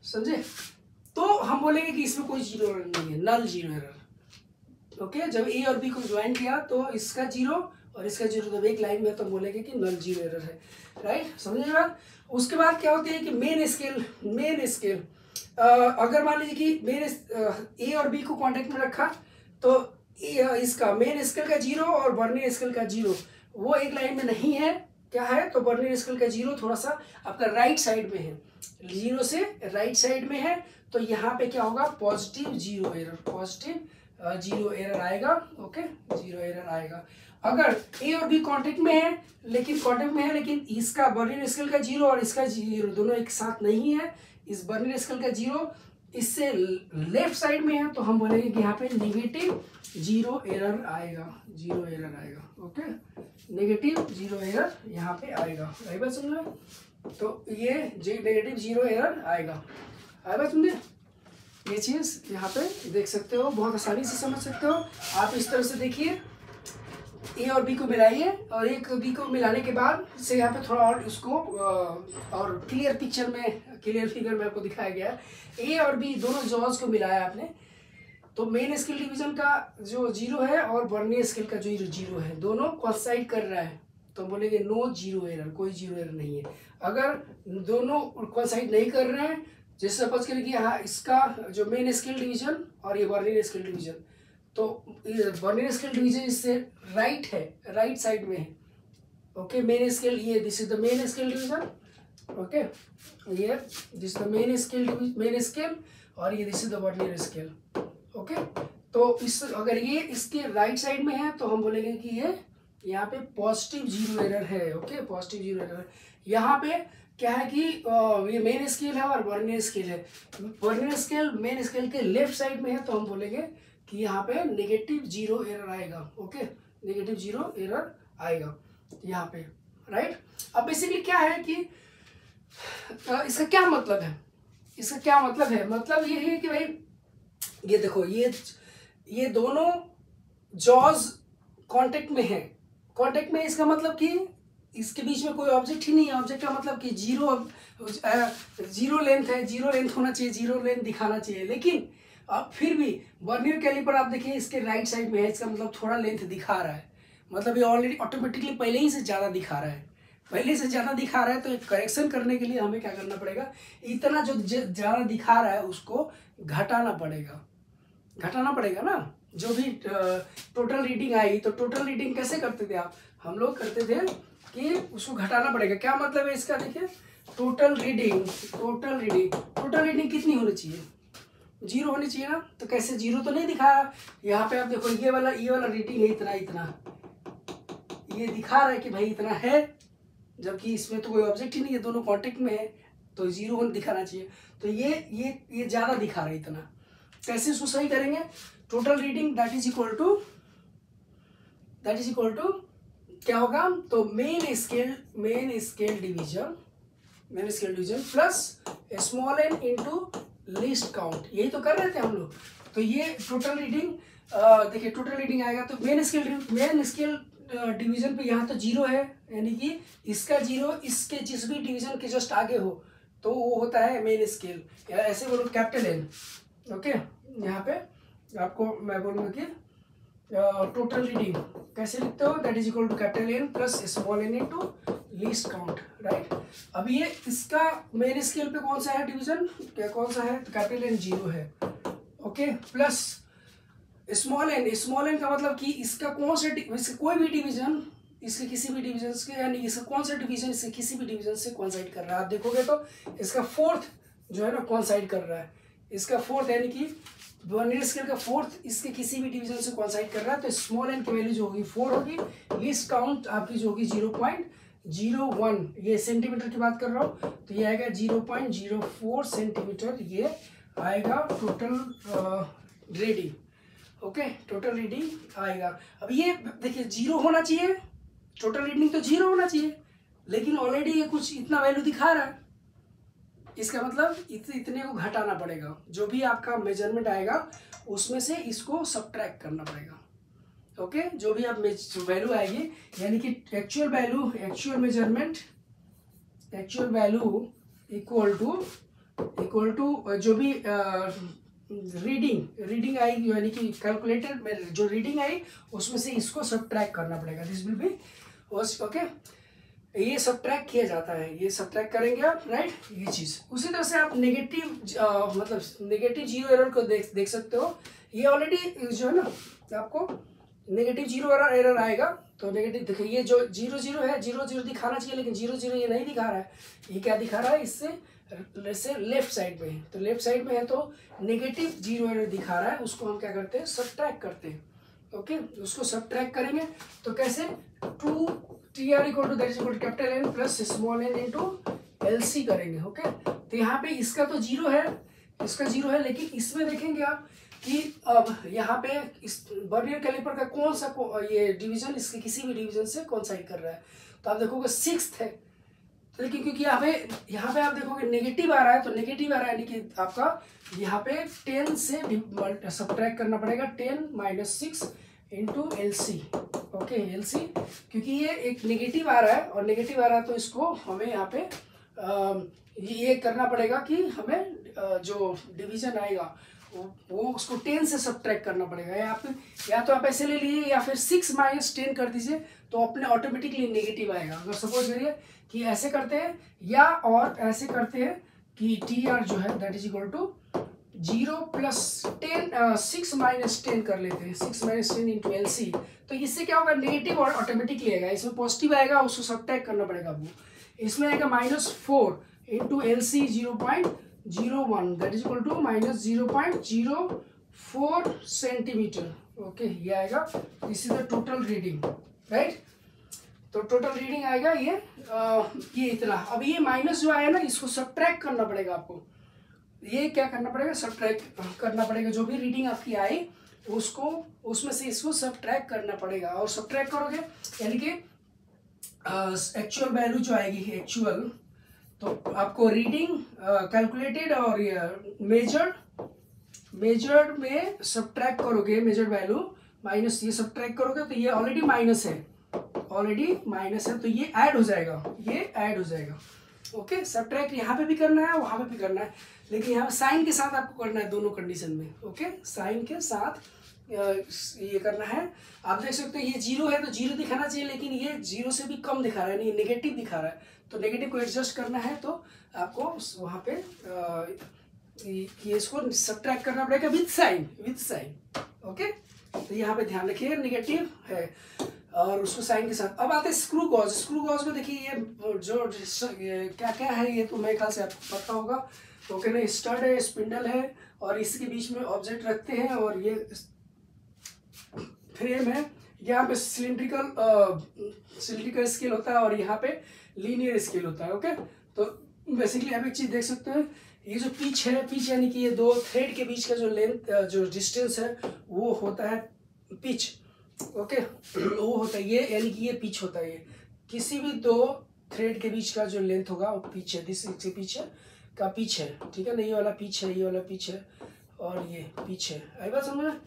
समझे, तो हम बोलेंगे कि इसमें कोई जीरो एरर नहीं है, नल जीरो एरर। ओके, जब ए और बी को ज्वाइन किया तो इसका जीरो और इसका जीरो जब एक लाइन में, तो बोलेंगे कि नल जीरो एरर है, राइट, समझिए बात। उसके बाद क्या होती है कि मेन स्केल अगर मान लीजिए कि मेन ए और बी को कांटेक्ट में रखा, तो इसका मेन स्केल का जीरो और वर्नियर स्केल का जीरो वो एक लाइन में नहीं है, क्या है? तो वर्नियर स्केल का जीरो थोड़ा सा आपका राइट साइड में है, जीरो से राइट साइड में है, तो यहाँ पे क्या होगा? पॉजिटिव जीरो एरर आएगा। ओके, जीरो एरर आएगा। अगर ए और बी कांटेक्ट में है, लेकिन इसका वर्नियर स्केल का जीरो और इसका जीरो दोनों एक साथ नहीं है, इस वर्नियर स्केल का जीरो इससे लेफ्ट साइड में है, तो हम बोलेंगे कि यहाँ पे नेगेटिव जीरो एरर आएगा, ओके, नेगेटिव जीरो एरर यहाँ पे आएगा, आई बात समझ में? तो ये नेगेटिव जीरो एरर आएगा, आई बात समझे? ये चीज़ यहाँ पे देख सकते हो, बहुत आसानी से समझ सकते हो आप। इस तरह से देखिए, ए और बी को मिलाइए और एक बी को मिलाने के बाद से यहाँ पे थोड़ा और उसको और क्लियर फिगर में आपको दिखाया गया है। ए और बी दोनों जॉज को मिलाया आपने, तो मेन स्केल डिवीजन का जो जीरो है और वर्नियर स्केल का जो जीरो है, दोनों कोइंसाइड कर रहा है, तो बोलेंगे नो जीरो एरर, कोई जीरो एरर नहीं है। अगर दोनों कोइंसाइड नहीं कर रहे हैं, जैसे सपोज करें कि हाँ, इसका जो मेन स्केल डिवीजन और ये वर्नियर स्केल डिवीजन, तो वर्नियर स्केल डिवीजन इससे राइट साइड में है। ओके, मेन स्केल ये this is the main scale division, okay, ये दिस द मेन स्केल और ये this is the vernier scale. Okay, तो इस अगर ये इसके राइट साइड में है, तो हम बोलेंगे कि ये यहाँ पे पॉजिटिव जीरो एरर है। Okay, positive zero error. यहाँ पे क्या है कि ये मेन स्केल है और वर्नियर स्केल है, वर्नियर स्केल मेन स्केल के लेफ्ट साइड में है, तो हम बोलेंगे कि यहाँ पे नेगेटिव जीरो एरर आएगा। ओके, नेगेटिव जीरो एरर आएगा यहाँ पे, राइट। अब बेसिकली क्या है कि इसका क्या मतलब है? मतलब ये है कि भाई ये देखो, ये दोनों जॉज कांटेक्ट में है। कांटेक्ट में इसका मतलब कि इसके बीच में कोई ऑब्जेक्ट ही नहीं है। ऑब्जेक्ट का मतलब कि जीरो लेंथ है, जीरो लेंथ होना चाहिए, जीरो लेंथ दिखाना चाहिए, लेकिन अब फिर भी वर्नियर कैलिपर आप देखिए इसके राइट साइड में है, इसका मतलब थोड़ा लेंथ दिखा रहा है, मतलब ये ऑलरेडी ऑटोमेटिकली पहले ही से ज़्यादा दिखा रहा है, तो एक करेक्शन करने के लिए हमें क्या करना पड़ेगा? इतना जो ज़्यादा दिखा रहा है उसको घटाना पड़ेगा ना। जो भी टोटल रीडिंग आई, तो टोटल रीडिंग कैसे करते थे आप? हम लोग करते थे कि उसको घटाना पड़ेगा। क्या मतलब है इसका? देखिए, टोटल रीडिंग कितनी होनी चाहिए? जीरो होनी चाहिए ना। तो कैसे? जीरो तो नहीं दिखाया यहाँ पे, आप देखो ये वाला रीडिंग है इतना, ये दिखा रहा है कि भाई इतना है, जबकि इसमें तो कोई ऑब्जेक्ट ही नहीं है, दोनों कांटेक्ट में है, तो जीरो दिखाना चाहिए। तो ये ज़्यादा दिखा रहा है इतना। कैसे उसको सही करेंगे? Total reading that is equal to क्या होगा, तो main scale division plus small n into least count, यही तो कर रहे थे हम लोग। तो ये टोटल रीडिंग देखिए, टोटल रीडिंग आएगा तो मेन स्केल डिवीजन पे यहाँ तो 0 है, यानी कि इसका 0 इसके जिस भी डिवीजन के जस्ट आगे हो तो वो होता है मेन स्केल, या ऐसे बोलो कैपिटल एन। ओके, यहाँ पे आपको मैं बोलूँगा कि टोटल रीडिंग कैसे लिखते हो, that is equal to capital N plus small n into least count, right. अब ये इसका मेन स्केल पे कौन सा है डिवीजन, क्या कौन सा है, तो कैपिटल एन 0 है। ओके, प्लस स्मॉल एन का मतलब कि इसका कौन सा कोई भी डिवीजन इसके किसी भी डिवीजन के, यानी इसका कौन सा डिवीजन इसके किसी भी डिवीजन से कॉन्साइड कर रहा है। आप देखोगे तो इसका फोर्थ जो है ना कॉन्साइड कर रहा है, इसका फोर्थ यानी कि वर्नियर स्केल का फोर्थ इसके किसी भी डिवीजन से कॉन्साइड कर रहा है। तो स्मॉल एन की वैल्यू जो होगी 4 होगी, लीस्ट काउंट आपकी जो होगी 0.01, ये सेंटीमीटर की बात कर रहा हूँ, तो ये आएगा 0.04 सेंटीमीटर, ये आएगा total reading. Okay, total reading आएगा। अब ये देखिए 0 होना चाहिए, टोटल रीडिंग तो 0 होना चाहिए, लेकिन ऑलरेडी ये कुछ इतना वैल्यू दिखा रहा है, इसका मतलब इतने को घटाना पड़ेगा, जो भी आपका मेजरमेंट आएगा उसमें से इसको सब्ट्रैक्ट करना पड़ेगा। ओके, जो भी आप वैल्यू आएगी, यानी कि एक्चुअल वैल्यू इक्वल टू जो भी रीडिंग आएगी, यानी कि कैलकुलेटेड में जो रीडिंग आई उसमें से इसको सब्ट्रैक्ट करना पड़ेगा, दिस विल बी ओके। ये सब्ट्रैक्ट किया जाता है, ये सब्ट्रैक्ट करेंगे आप, राइट, ये चीज़। उसी तरह से आप नेगेटिव जीरो एरर को देख सकते हो। ये ऑलरेडी जो है ना आपको नेगेटिव जीरो एरर आएगा, तो नेगेटिव देखिए, ये जो 0 है 0 दिखाना चाहिए, लेकिन 0 ये नहीं दिखा रहा है, ये क्या दिखा रहा है, इससे लेफ्ट साइड में है, तो लेफ्ट साइड में है तो नेगेटिव जीरो एरर दिखा रहा है, उसको हम क्या करते हैं, सब्ट्रैक्ट करते हैं। ओके, उसको सब्ट्रैक्ट करेंगे तो कैसे, TR equal to that is equal to capital N plus small n into LC करेंगे। ओके, तो यहाँ पे इसका तो 0 है, इसका 0 है, लेकिन इसमें देखेंगे आप कि अब यहाँ पे इस वर्नियर कैलिपर का कौन सा ये डिवीजन इसके किसी भी डिवीजन से कॉन्साइड कर रहा है, तो आप देखोगे 6th है, तो लेकिन क्योंकि यहाँ पे आप देखोगे नेगेटिव आ रहा है, तो नेगेटिव आ रहा है यानी कि आपका यहाँ पे 10 से सब्ट्रैक्ट करना पड़ेगा, 10 - 6 इंटू LC। ओके, LC क्योंकि ये एक नेगेटिव आ रहा है, और नेगेटिव आ रहा है तो इसको हमें यहाँ पे ये करना पड़ेगा कि हमें जो डिवीजन आएगा वो उसको 10 से सब्ट्रैक्ट करना पड़ेगा, या तो आप ऐसे ले लीजिए, या फिर 6 - 10 कर दीजिए, तो अपने ऑटोमेटिकली नेगेटिव आएगा। अगर सपोज करिए कि ऐसे करते हैं, या और ऐसे करते हैं कि TR जो है दैट इज इक्वल टू 0 + 10 6 - 10 कर लेते हैं, 6 - 10 इंटू LC, तो इससे क्या होगा, नेगेटिव और ऑटोमेटिकली आएगा, इसमें पॉजिटिव आएगा, उसको सब्ट्रैक्ट करना पड़ेगा आपको, इसमें आएगा -4 into LC 0.01 that is equal to -0.04 centimetre. Okay, ये आएगा, this is the total reading, right. तो टोटल रीडिंग आएगा ये इतना। अब ये माइनस जो आया ना, इसको सब्ट्रैक्ट करना पड़ेगा आपको, ये क्या करना पड़ेगा, सब्ट्रैक्ट करना पड़ेगा, जो भी रीडिंग आपकी आई उसको उसमें से इसको सब्ट्रैक्ट करना पड़ेगा, और सब्ट्रैक्ट करोगे यानी कि एक्चुअल वैल्यू जो आएगी एक्चुअल, तो आपको रीडिंग कैलकुलेटेड और मेजर्ड में सब्ट्रैक्ट करोगे, मेजर्ड वैल्यू माइनस ये सब्ट्रैक्ट करोगे, तो ये ऑलरेडी माइनस है, तो ये ऐड हो जाएगा, ओके। सब्ट्रैक्ट यहाँ पे भी करना है, वहाँ पे भी करना है, लेकिन यहाँ साइन के साथ आपको करना है दोनों कंडीशन में। ओके, साइन के साथ ये करना है। आप देख सकते हो ये 0 है तो 0 दिखाना चाहिए, लेकिन ये 0 से भी कम दिखा रहा है, नहीं नेगेटिव दिखा रहा है, तो नेगेटिव को एडजस्ट करना है, तो आपको वहाँ पे ये इसको सब्ट्रैक्ट करना पड़ेगा विद साइन। ओके, तो यहाँ पे ध्यान रखिए, नेगेटिव है और उसको साइन के साथ। अब आते हैं स्क्रू गॉज में। देखिए ये जो क्या क्या है, ये तो मेरे ख्याल से आपको पता होगा। तो कहना स्टड है, स्पिंडल है, और इसके बीच में ऑब्जेक्ट रखते हैं, और ये फ्रेम है। यहाँ पे सिलिंड्रिकल स्केल होता है, और यहाँ पे लीनियर स्केल होता है। ओके, तो बेसिकली आप एक चीज देख सकते हैं, ये जो पिच है, पिच यानी कि ये दो थ्रेड के बीच का जो लेंथ, जो डिस्टेंस है वो होता है पिच। ओके, वो होता है ये, यानी कि ये पिच होता है। ये किसी भी दो थ्रेड के बीच का जो लेंथ होगा वो पिच है, दिस पिच है का पिच है, ठीक है ना। ये वाला पिच है, ये वाला पिच है और ये पिच है। आई बात समझ में?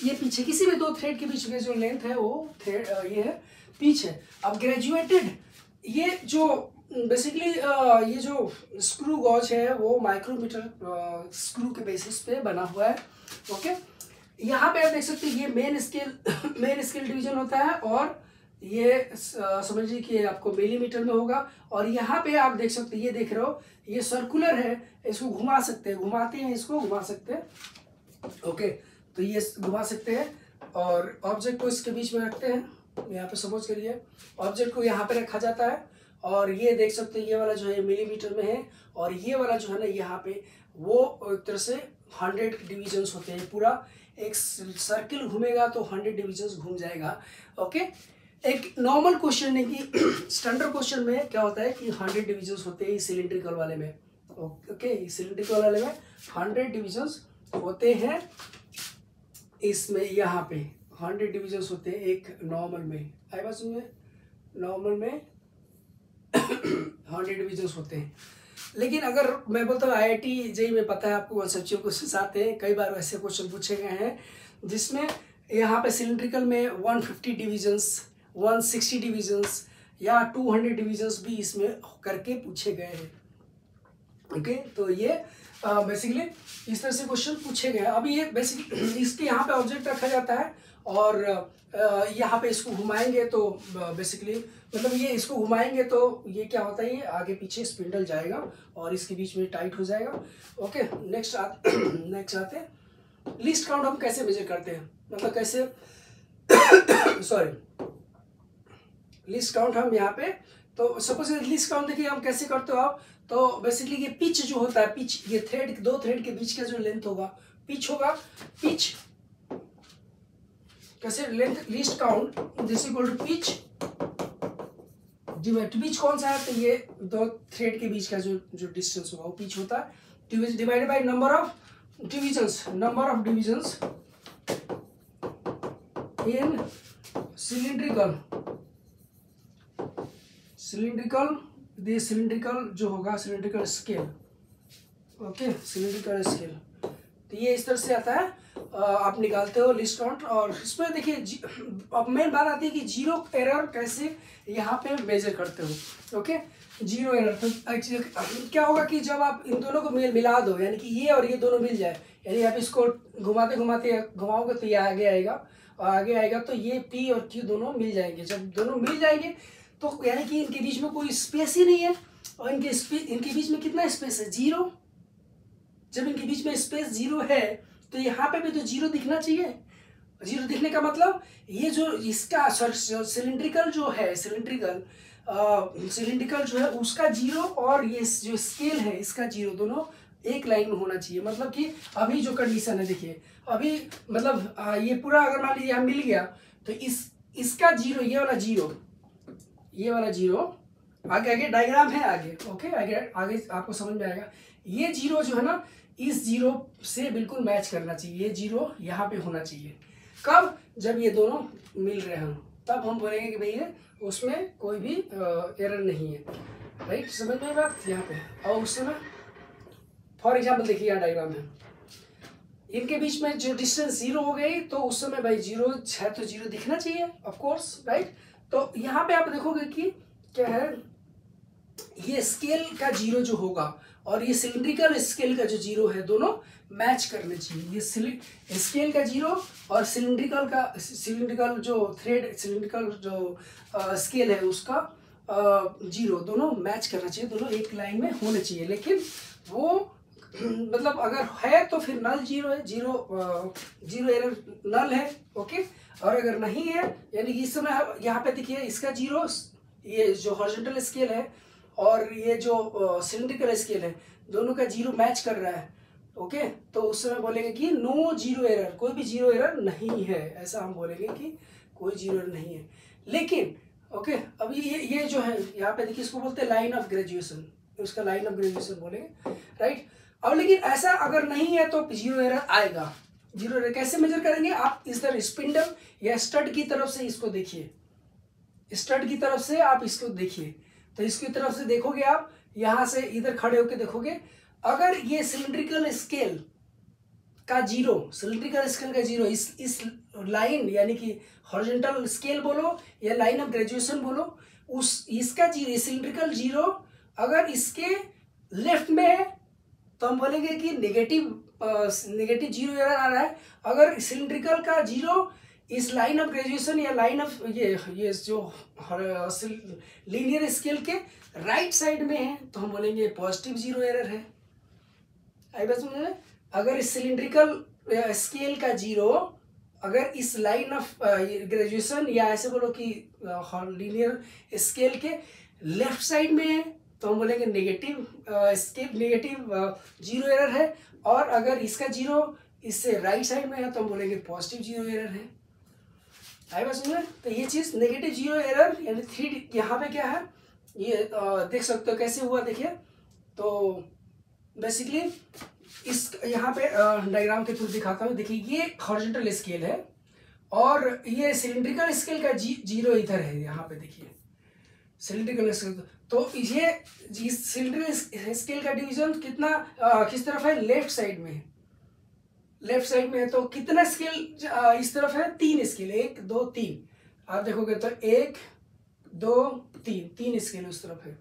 ये पिच है, किसी भी दो थ्रेड के बीच में जो लेंथ है वो थ्रेड ये है पिच है। अब ग्रेजुएटेड, ये जो बेसिकली ये जो स्क्रू गॉज है वो माइक्रोमीटर स्क्रू के बेसिस पे बना हुआ है। ओके, यहाँ पे आप देख सकते हैं ये मेन स्केल डिवीजन होता है और ये समझ लीजिए कि आपको मिलीमीटर में होगा। और यहाँ पे आप देख सकते हैं, ये देख रहे हो ये सर्कुलर है, इसको घुमा सकते हैं, घुमाते हैं, इसको घुमा सकते हैं। ओके, तो ये घुमा सकते हैं और ऑब्जेक्ट को इसके बीच में रखते हैं। यहाँ पे सपोज करिए ऑब्जेक्ट को यहाँ पे रखा जाता है और ये देख सकते हैं ये वाला जो है मिलीमीटर में है और ये वाला जो है ना यहाँ पे वो एक तरह से 100 डिविजन्स होते हैं। पूरा एक सर्किल घूमेगा तो 100 डिविजन्स घूम जाएगा। ओके, एक नॉर्मल क्वेश्चन है कि स्टैंडर्ड क्वेश्चन में क्या होता है कि 100 डिविजन्स होते हैं सिलिंड्रिकल वाले में। ओके, सिलिंड्रिकल वाले में 100 डिविजन्स होते हैं। इसमें यहाँ पे 100 डिविजन्स होते हैं एक नॉर्मल में। आई बात समझ? नॉर्मल में 100 डिविजन्स होते हैं। लेकिन अगर मैं बोलता हूँ IIT JEE में पता है आपको कॉन्सेप्चुअल क्वेश्चन आते हैं, कई बार वैसे क्वेश्चन पूछे गए हैं जिसमें यहाँ पे सिलिंड्रिकल में 150 डिविजन्स, 160 डिविजन्स या 200 डिविजन्स भी इसमें करके पूछे गए हैं। ओके, तो ये बेसिकली इस तरह से क्वेश्चन पूछे गए हैं। अभी ये बेसिकली इसके यहाँ पे ऑब्जेक्ट रखा जाता है और यहाँ पे इसको घुमाएंगे तो बेसिकली मतलब ये इसको घुमाएंगे तो ये क्या होता है, ये आगे पीछे स्पिंडल जाएगा और इसके बीच में टाइट हो जाएगा। ओके, नेक्स्ट आते हैं लिस्ट काउंट हम कैसे मेजर करते हैं, मतलब कैसे सॉरी लिस्ट काउंट हम यहाँ पे, तो सपोज लिस्ट काउंट देखिए हम कैसे करते हो आप, तो बेसिकली ये पिच जो होता है, पिच ये थ्रेड, दो थ्रेड के बीच का जो लेंथ होगा पिच होगा। पिच कैसे length, least count this equal to pitch divide, pitch कौन सा है तो ये दो थ्रेड के बीच का जो डिस्टेंस होगा वो पिच होता है, divided by number of divisions, number of divisions in cylindrical जो होगा cylindrical scale. Okay, cylindrical scale, तो ये इस तरह से आता है। आप निकालते हो लिस्ट काउंट और इसमें देखिए अब मेन बात आती है कि जीरो एरर कैसे यहाँ पे मेजर करते हो। ओके, जीरो एरर तो क्या होगा कि जब आप इन दोनों को मिला दो, यानी कि ये और ये दोनों मिल जाए, यानी आप इसको घुमाते घुमाते घुमाओगे तो ये आगे आएगा और आगे आएगा तो ये P और Q दोनों मिल जाएंगे। जब दोनों मिल जाएंगे तो यानी कि इनके बीच में कोई स्पेस ही नहीं है और इनके बीच में कितना स्पेस है, जीरो। जब इनके बीच में स्पेस जीरो है तो यहाँ पे भी तो जीरो दिखना चाहिए। जीरो दिखने का मतलब ये जो इसका सिलिंड्रिकल जो है, सिलिंड्रिकल जो है उसका जीरो और ये जो स्केल है इसका जीरो दोनों एक लाइन में होना चाहिए। मतलब कि अभी जो कंडीशन है देखिए, अभी मतलब ये पूरा अगर मान लीजिए यहाँ मिल गया तो इसका जीरो, ये वाला जीरो आगे डायग्राम है आगे। ओके, आगे आपको समझ में आएगा। ये जीरो जो है ना इस जीरो से बिल्कुल मैच करना चाहिए, ये जीरो यहाँ पे होना चाहिए। कब? जब ये दोनों मिल रहे हों तब हम बोलेंगे कि भैया उसमें कोई भी एरर नहीं है। राइट, समझ में बात यहाँ पे। और उस समय फॉर एग्जाम्पल देखिए यहाँ डायग्राम है, इनके बीच में जो डिस्टेंस जीरो हो गई तो उस समय भाई जीरो है तो जीरो दिखना चाहिए ऑफ कोर्स। राइट, तो यहाँ पे आप देखोगे कि क्या है, ये स्केल का जीरो जो होगा और ये सिलिंड्रिकल स्केल का जो जीरो है दोनों मैच करने चाहिए। ये स्केल का जीरो और सिलिंड्रिकल जो थ्रेड, सिलिंड्रिकल जो स्केल है उसका जीरो दोनों मैच करना चाहिए, दोनों एक लाइन में होने चाहिए। लेकिन वो मतलब अगर है तो फिर नल जीरो है, जीरो एरर नल है। ओके, और अगर नहीं है यानी इस समय यहाँ पे देखिए इसका जीरो, ये जो हॉरिजॉन्टल स्केल है और ये जो सिलिंड्रिकल स्केल है दोनों का जीरो मैच कर रहा है। ओके, तो उस समय बोलेंगे कि नो जीरो एरर, कोई भी जीरो एरर नहीं है, ऐसा हम बोलेंगे कि कोई जीरो एरर नहीं है। लेकिन ओके, अभी ये जो है यहाँ पे देखिए इसको बोलते हैं लाइन ऑफ ग्रेजुएशन। उसका लाइन ऑफ ग्रेजुएशन बोलेंगे, राइट। अब लेकिन ऐसा अगर नहीं है तो जीरो एरर आएगा। जीरो एरर कैसे मेजर करेंगे, आप इस तरह स्पिंडल या स्टड की तरफ से इसको देखिए, स्टड की तरफ से आप इसको देखिए, तो इसकी तरफ से देखोगे आप, यहां से इधर खड़े होकर देखोगे, अगर ये सिलिंड्रिकल स्केल का जीरो, सिलिंड्रिकल स्केल का जीरो इस लाइन यानी कि हॉरिजॉन्टल स्केल बोलो या लाइन ऑफ ग्रेजुएशन बोलो, उस इसका जीरो, सिलिंड्रिकल जीरो अगर इसके लेफ्ट में है तो हम बोलेंगे कि नेगेटिव जीरो एरर आ रहा है। अगर सिलिंड्रिकल का जीरो इस लाइन ऑफ ग्रेजुएशन या लाइन ऑफ ये जो लीनियर स्केल के राइट साइड में है तो हम बोलेंगे पॉजिटिव जीरो एरर है। आई बात समझ में? अगर इस सिलिंड्रिकल स्केल का जीरो अगर इस लाइन ऑफ ग्रेजुएशन या ऐसे बोलो कि लीनियर स्केल के लेफ्ट साइड में है तो हम बोलेंगे नेगेटिव जीरो एरर है, और अगर इसका जीरो इससे राइट साइड में है तो हम बोलेंगे पॉजिटिव जीरो एरर है। आई बात समझ में? तो ये चीज नेगेटिव जीरो एरर यानी 3 यहाँ पे क्या है ये देख सकते हो कैसे हुआ, देखिए। तो बेसिकली इस यहाँ पे डायग्राम के थ्रू दिखाता हूँ। देखिए ये हॉरिजॉन्टल स्केल है और ये सिलिंड्रिकल स्केल का जीरो इधर है, यहाँ पे देखिए सिलिंड्रिकल स्केल। तो ये सिलिंड्रिकल स्केल का डिवीजन कितना किस तरफ है, लेफ्ट साइड में है, लेफ्ट साइड में है। तो कितना स्केल इस तरफ है, 3 स्केल, 1 2 3। आप देखोगे तो 1 2 3 स्केल उस तरफ है।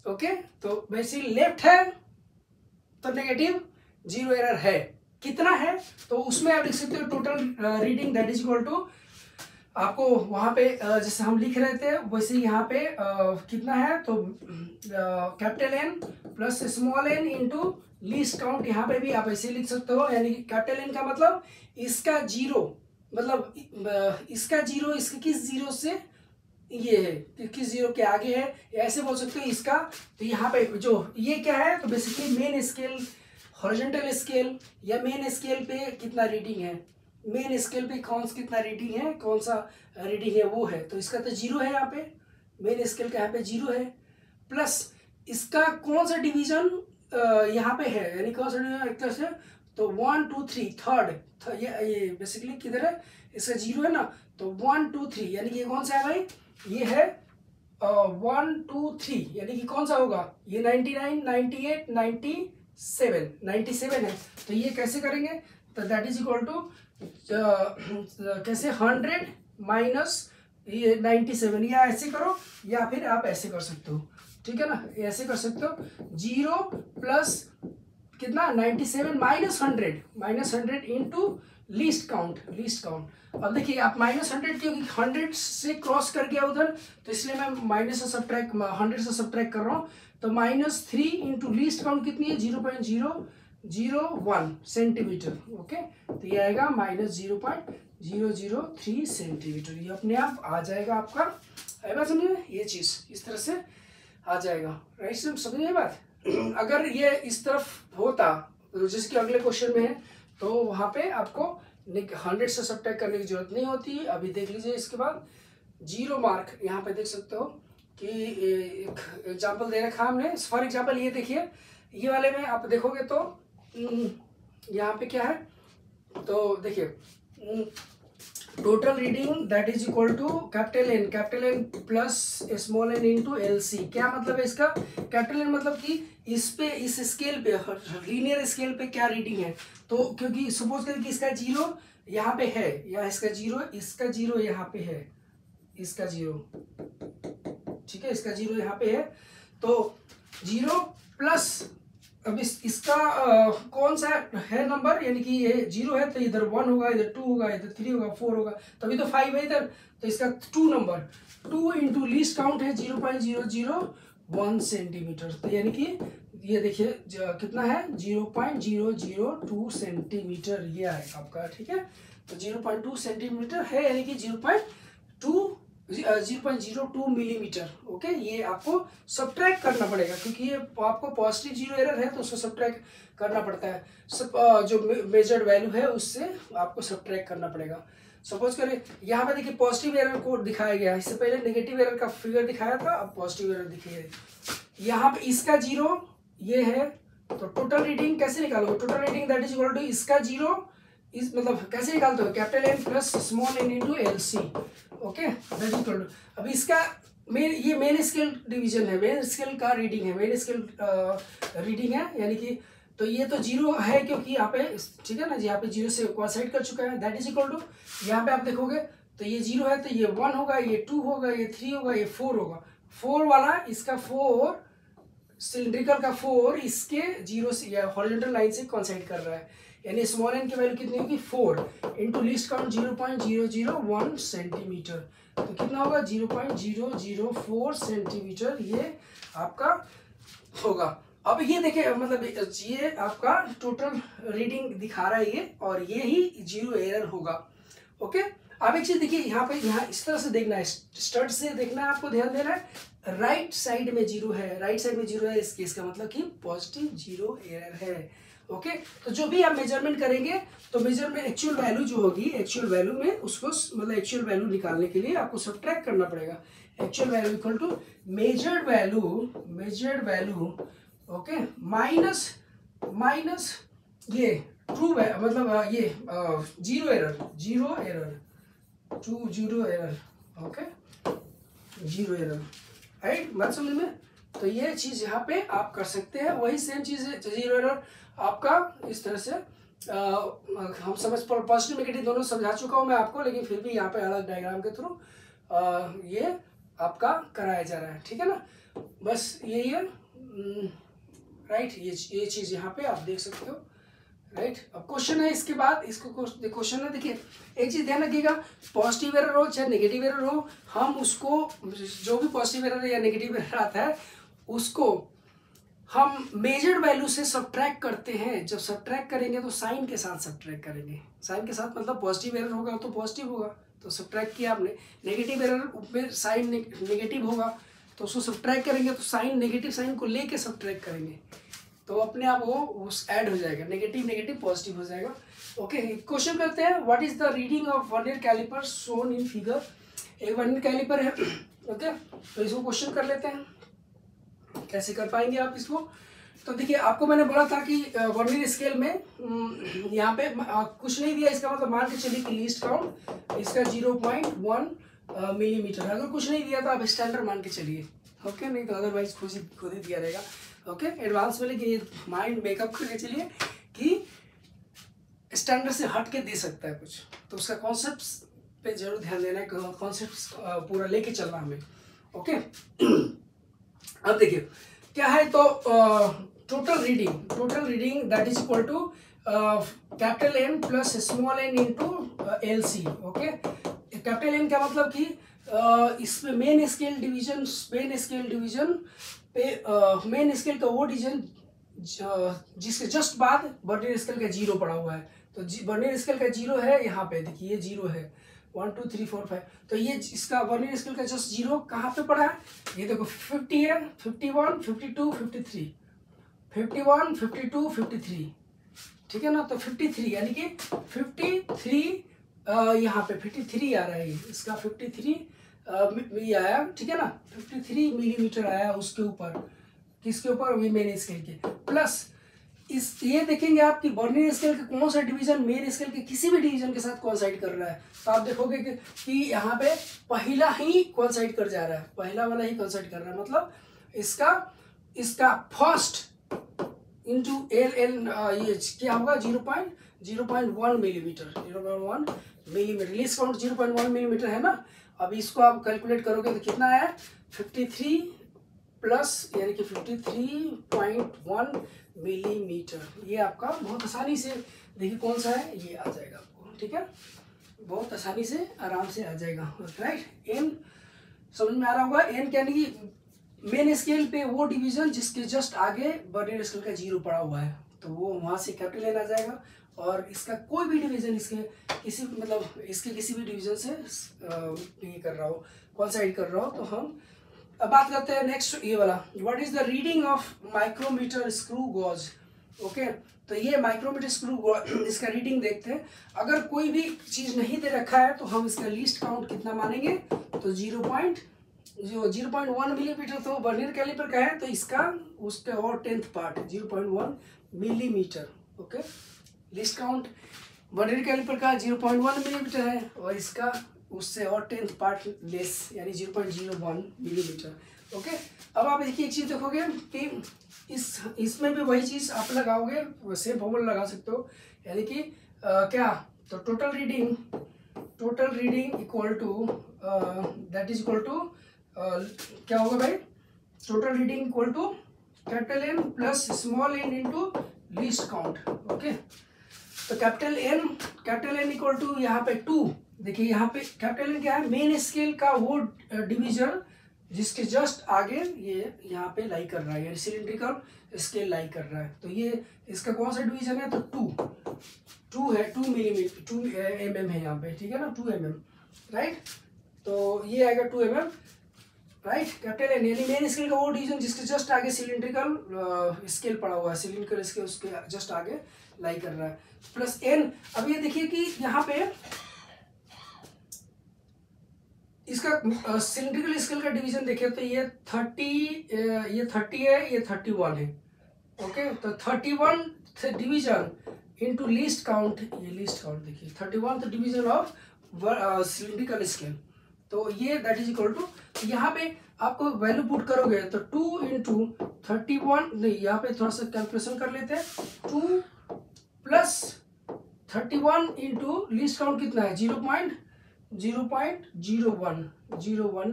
ओके, तो बेसिकली लेफ्ट है तो नेगेटिव जीरो एरर है। कितना है तो उसमें आप लिख सकते हो total reading that is equal to, आपको वहां पे जैसे हम लिख रहे थे वैसे यहाँ पे कितना है तो capital N plus small n into least count. यहाँ पे भी आप ऐसे लिख सकते हो, यानी कि कैपिटल एन का मतलब इसका जीरो, मतलब इसका जीरो इसके किस जीरो से ये है, किस जीरो के आगे है, ऐसे बोल सकते हो इसका। तो यहाँ पे जो ये क्या है तो basically main scale, horizontal scale या मेन स्केल पे कितना रीडिंग है, मेन स्केल पे कितना रीडिंग है, कौन सा रीडिंग है वो है। तो इसका तो जीरो है, यहाँ पे मेन स्केल का यहाँ पे जीरो है, प्लस इसका कौन सा डिवीजन यहाँ पे है, यानी कौन सा डिवीजन एक तरह से तो 1 2 3 थर्ड, ये बेसिकली किधर है, इसका जीरो है ना, तो 1 2 3 यानी कि ये कौन सा है भाई, ये है 1 2 3 यानी कि कौन सा होगा, ये 99 98 97 है। तो ये कैसे करेंगे तो दैट इज इक्वल टू कैसे 100 माइनस ये 97, या ऐसे करो या फिर आप ऐसे कर सकते हो, ठीक है ना, ऐसे कर सकते हो। 0 प्लस कितना 97 माइनस 100 इंटू लीस्ट काउंट। अब देखिए आप -100 क्योंकि 100 से क्रॉस कर गया उधर, तो इसलिए मैं माइनस से सब्ट्रैक्ट 100 से सब्ट्रैक्ट कर रहा हूँ। तो -3 इंटू लीस्ट काउंट कितनी है 0.001 सेंटीमीटर। ओके, तो ये आएगा -0.003 सेंटीमीटर। ये अपने आप आ जाएगा आपका, है बात समझे, ये चीज इस तरह से आ जाएगा, राइट। समझिए बात। अगर ये इस तरफ होता जिसके अगले क्वेश्चन में है तो वहां पे आपको 100 से सब्ट्रैक्ट करने की जरूरत नहीं होती। अभी देख लीजिए इसके बाद 0 मार्क, यहाँ पे देख सकते हो कि एक एग्जाम्पल दे रखा हमने। फॉर एग्जाम्पल ये देखिए, ये वाले में आप देखोगे तो यहाँ पे क्या है तो देखिए total reading that is equal to capital N plus small n into LC। क्या मतलब है इसका, कैपिटल एन मतलब कि इस पे, इस स्केल पे, लीनियर स्केल पे क्या रीडिंग है। तो क्योंकि सपोज करें कि इसका जीरो यहाँ पे है, या इसका जीरो यहाँ पे है, इसका जीरो, ठीक है, इसका जीरो यहाँ पे है। तो 0 प्लस अब इसका कौन सा है नंबर, यानी कि ये 0 है तो इधर 1 होगा, इधर 2 होगा, इधर 3 होगा, 4 होगा, तभी तो 5 है इधर। तो इसका 2 नंबर, 2 इंटू लीस्ट काउंट है 0.001 सेंटीमीटर। तो यानी कि ये देखिए कितना है 0.002 सेंटीमीटर, ये आएगा आपका, ठीक है। तो 0.2 सेंटीमीटर है, यानी कि 0.02 मिलीमीटर। ओके, ये आपको सब्ट्रैक्ट करना पड़ेगा क्योंकि ये आपको पॉजिटिव जीरो एरर है तो उसको सब्ट्रैक्ट करना पड़ता है। जो मेजर्ड वैल्यू है उससे आपको सब्ट्रैक्ट करना पड़ेगा। सपोज करें यहाँ पे देखिए पॉजिटिव एरर को दिखाया गया, इससे पहले नेगेटिव एरर का फिगर दिखाया था, अब पॉजिटिव एरर दिखाइए। यहाँ पे इसका 0 ये है, तो टोटल रीडिंग कैसे निकालोगे? Total reading that is equal to इसका 0 इस मतलब कैसे निकालते हो? Capital N plus small n into L C. Okay, that is equal to, अब इसका ये मेन स्केल डिवीजन है, मेन स्केल का रीडिंग है, मेन स्केल रीडिंग है, यानी कि तो ये तो 0 है क्योंकि यहाँ पे, ठीक है ना जी, यहाँ पे 0 से कोसाइड कर चुका है, दैट इज इक्वल टू, यहाँ पे आप देखोगे तो ये 0 है तो ये 1 होगा, ये 2 होगा, ये 3 होगा, ये 4 होगा। 4 वाला इसका 4 सिलिंड्रिकल का 4 इसके 0 से या हॉरिजॉन्टल लाइन से कोसाइड कर रहा है, यानी स्मॉल एन की वैल्यू कितनी होगी? 4 इंटू लीस्ट काउंट 0.001 सेंटीमीटर, तो कितना होगा? 0.004 सेंटीमीटर ये आपका होगा। अब ये देखिए, मतलब ये आपका टोटल रीडिंग दिखा रहा है ये, और ये ही 0 एरर होगा। ओके, अब एक चीज देखिए, यहाँ इस तरह से देखना है, स्टड से देखना है, आपको ध्यान देना है। राइट साइड में 0 है, राइट साइड में 0 है, इस केस का मतलब कि पॉजिटिव 0 एरर है। ओके, तो जो भी आप मेजरमेंट करेंगे तो मेजरमेंट एक्चुअल वैल्यू जो होगी, एक्चुअल वैल्यू में उसको मतलब एक्चुअल वैल्यू निकालने के लिए आपको सब्ट्रैक्ट करना पड़ेगा। Actual value equal to measured value, okay, minus ये ट्रू मतलब ये 0 एरर, ओके, 0 एरर, राइट, बात समझ में? तो ये चीज यहाँ पे आप कर सकते हैं, वही सेम चीज है, 0 एरर आपका इस तरह से हम समझ पॉजिटिव नेगेटिव दोनों समझा चुका हूँ मैं आपको, लेकिन फिर भी यहाँ पे अलग डायग्राम के थ्रू ये आपका कराया जा रहा है, ठीक है ना? बस यही है, राइट, ये चीज यहाँ पे आप देख सकते हो, राइट। अब क्वेश्चन है इसके बाद, इसको क्वेश्चन है, देखिए एक चीज ध्यान रखिएगा, पॉजिटिव एरर हो चाहे नेगेटिव एरर हो, हम उसको जो भी पॉजिटिव एरर या नेगेटिव एरर आता है उसको हम मेजर्ड वैल्यू से सब्ट्रैक्ट करते हैं। जब सब्ट्रैक्ट करेंगे तो साइन के साथ सब्ट्रैक्ट करेंगे, साइन के साथ मतलब पॉजिटिव एरर होगा तो पॉजिटिव होगा तो सब्ट्रैक्ट किया आपने, नेगेटिव एरर में साइन नेगेटिव होगा तो उसको सब्ट्रैक्ट करेंगे, तो साइन नेगेटिव साइन को लेके सब्ट्रैक्ट करेंगे तो अपने आप वो ऐड हो जाएगा, नेगेटिव नेगेटिव पॉजिटिव हो जाएगा। ओके, क्वेश्चन करते हैं, what is the reading of vernier caliper shown in figure. एक वर्नियर कैलिपर है, ओके, तो इसको क्वेश्चन कर लेते हैं, कैसे कर पाएंगे आप इसको। तो देखिए आपको मैंने बोला था कि वर्नियर स्केल में यहाँ पे कुछ नहीं दिया, इसका मतलब मान के चलिए कि लीस्ट काउंट इसका 0.1 मिलीमीटर है। अगर कुछ नहीं दिया तो आप स्टैंडर्ड मान के चलिए, ओके, नहीं तो अदरवाइज खुद ही दिया रहेगा। ओके, एडवांस में, लेकिन माइंड मेकअप करके चलिए कि स्टैंडर्ड से हट के दे सकता है कुछ, तो उसका कॉन्सेप्ट पे जरूर ध्यान देना है, कॉन्सेप्ट पूरा लेके चलना हमें। ओके, अब देखिए क्या है, तो total reading that is equal to capital N plus small n into L C. Okay, capital N का मतलब कि इसमें मेन स्केल डिवीजन पे मेन स्केल का वो डिवीजन जिसके जस्ट बाद वर्नियर स्केल का 0 पड़ा हुआ है, तो वर्नियर स्केल का 0 है, यहाँ पे देखिए ये 0 है, 1 2 3 4 5, तो ये इसका वर्नियर स्केल का जस्ट 0 कहाँ पे पड़ा है, ये देखो 50 है, 51 52 53 51 52 53, ठीक है ना? तो 53 यानी कि 53 यहाँ पे 53 आ रहा है, इसका 53 ये आया, ठीक है ना? 53 मिलीमीटर आया उसके ऊपर, किसके ऊपर? वही मेन स्केल के, प्लस इस ये देखेंगे आप कि वर्नियर स्केल का कौन सा डिवीजन मेन स्केल के किसी भी डिवीजन के साथ कोइंसाइड कर रहा है, तो आप देखोगे कि यहाँ पे पहला ही कोइंसाइड कर जा रहा है, पहला वाला ही कोइंसाइड कर रहा है, मतलब इसका फर्स्ट इंटू एल ये क्या होगा 0.1 millimetre, 0.1 millimetre, least count 0.1 millimetre है ना। अब इसको आप कैलकुलेट करोगे तो कितना है, 53 प्लस यानी कि 53.1 मिलीमीटर, ये आपका बहुत आसानी से देखिए कौन सा है, ये आ जाएगा आपको, ठीक है, बहुत आसानी से आराम से आ जाएगा, राइट। एन समझ में आ रहा होगा, एन यानी कि मेन स्केल पे वो डिवीजन जिसके जस्ट आगे वर्नियर स्केल का 0 पड़ा हुआ है, तो वो वहाँ से कैपिटल एन आ जाएगा, और इसका कोई भी डिवीजन इसके किसी भी डिवीजन से ये कर रहा हो, कोइंसाइड कर रहा हो, तो हम अब बात करते हैं नेक्स्ट ये वाला, what is the reading of micrometer screw gauge. Okay, तो ये माइक्रोमीटर स्क्रू गॉज, इसका रीडिंग देखते हैं। अगर कोई भी चीज नहीं दे रखा है तो हम इसका लीस्ट काउंट कितना मानेंगे, तो जो 0.1 मिलीमीटर तो वर्नियर कैलिपर का है, तो इसका उसका और 10th part 0.1 millimetre. Okay, least count vernier caliper का 0.1 मिलीमीटर है और इसका उससे और 10th पार्ट लेस यानी 0.01 मिलीमीटर। ओके, अब आप देखिए एक चीज़ देखोगे कि इसमें भी वही चीज़ आप लगाओगे, सेम फॉर्मूला लगा सकते हो, यानी कि क्या, तो total reading equal to that is equal to क्या होगा भाई, total reading equal to capital N plus small n into least count. Okay, तो कैपिटल एन इक्वल टू यहाँ पे 2, देखिए यहाँ पे कैपिटल एन क्या है, मेन स्केल का वो डिवीजन जिसके जस्ट आगे ये यहाँ पे लाई कर रहा है, यानी सिलिंड्रिकल स्केल लाई कर रहा है। तो ये इसका कौन सा डिवीजन है, तो 2 है, 2 मिलीमीटर 2 mm है यहाँ पे, ठीक है ना, 2 mm, राइट। तो ये आएगा 2 mm, राइट। कैपिटल एन यानी मेन स्केल का वो डिवीजन जिसके जस्ट आगे सिलिंड्रिकल स्केल पड़ा हुआ है, सिलिंड्रिकल स्केल उसके जस्ट आगे लाई कर रहा है, प्लस एन। अब ये देखिए कि यहाँ पे इसका सिलिंड्रिकल स्केल का डिवीजन देखें तो ये 30 है, ये 31 है। ओके, तो 31 डिवीजन इनटू लीस्ट काउंट, ये लीस्ट काउंट देखिए 31 डिवीजन ऑफ सिलिंड्रिकल स्केल, तो ये दैट इज इक्वल टू, यहाँ पे आपको वैल्यू पुट करोगे तो 2 इंटू 31, नहीं यहाँ पे थोड़ा सा कैलकुलेशन कर लेते हैं, 2 प्लस 31 इंटू लीस्ट काउंट कितना है 0.01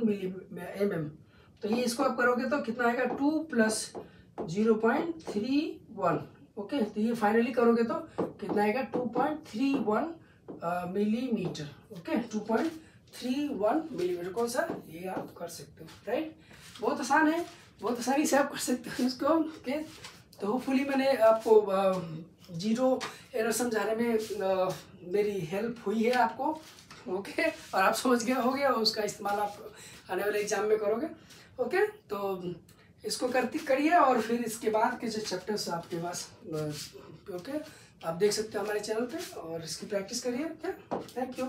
मिली mm, तो ये इसको आप करोगे तो कितना आएगा 2 प्लस 0.31। ओके, तो ये फाइनली करोगे तो कितना आएगा 2.31 मिलीमीटर। ओके, 2.31 मिलीमीटर, कौन सा, ये आप कर सकते हो, राइट। बहुत आसान है, बहुत आसानी से आप कर सकते हो इसको। ओके, तो होपफुली मैंने आपको जीरो एरर समझाने में मेरी हेल्प हुई है आपको। ओके, और आप समझ गए होगे और उसका इस्तेमाल आप आने वाले एग्जाम में करोगे। ओके, तो इसको करिए और फिर इसके बाद के जो चैप्टर्स आपके पास, ओके, आप देख सकते हो हमारे चैनल पे और इसकी प्रैक्टिस करिए। Okay, thank you.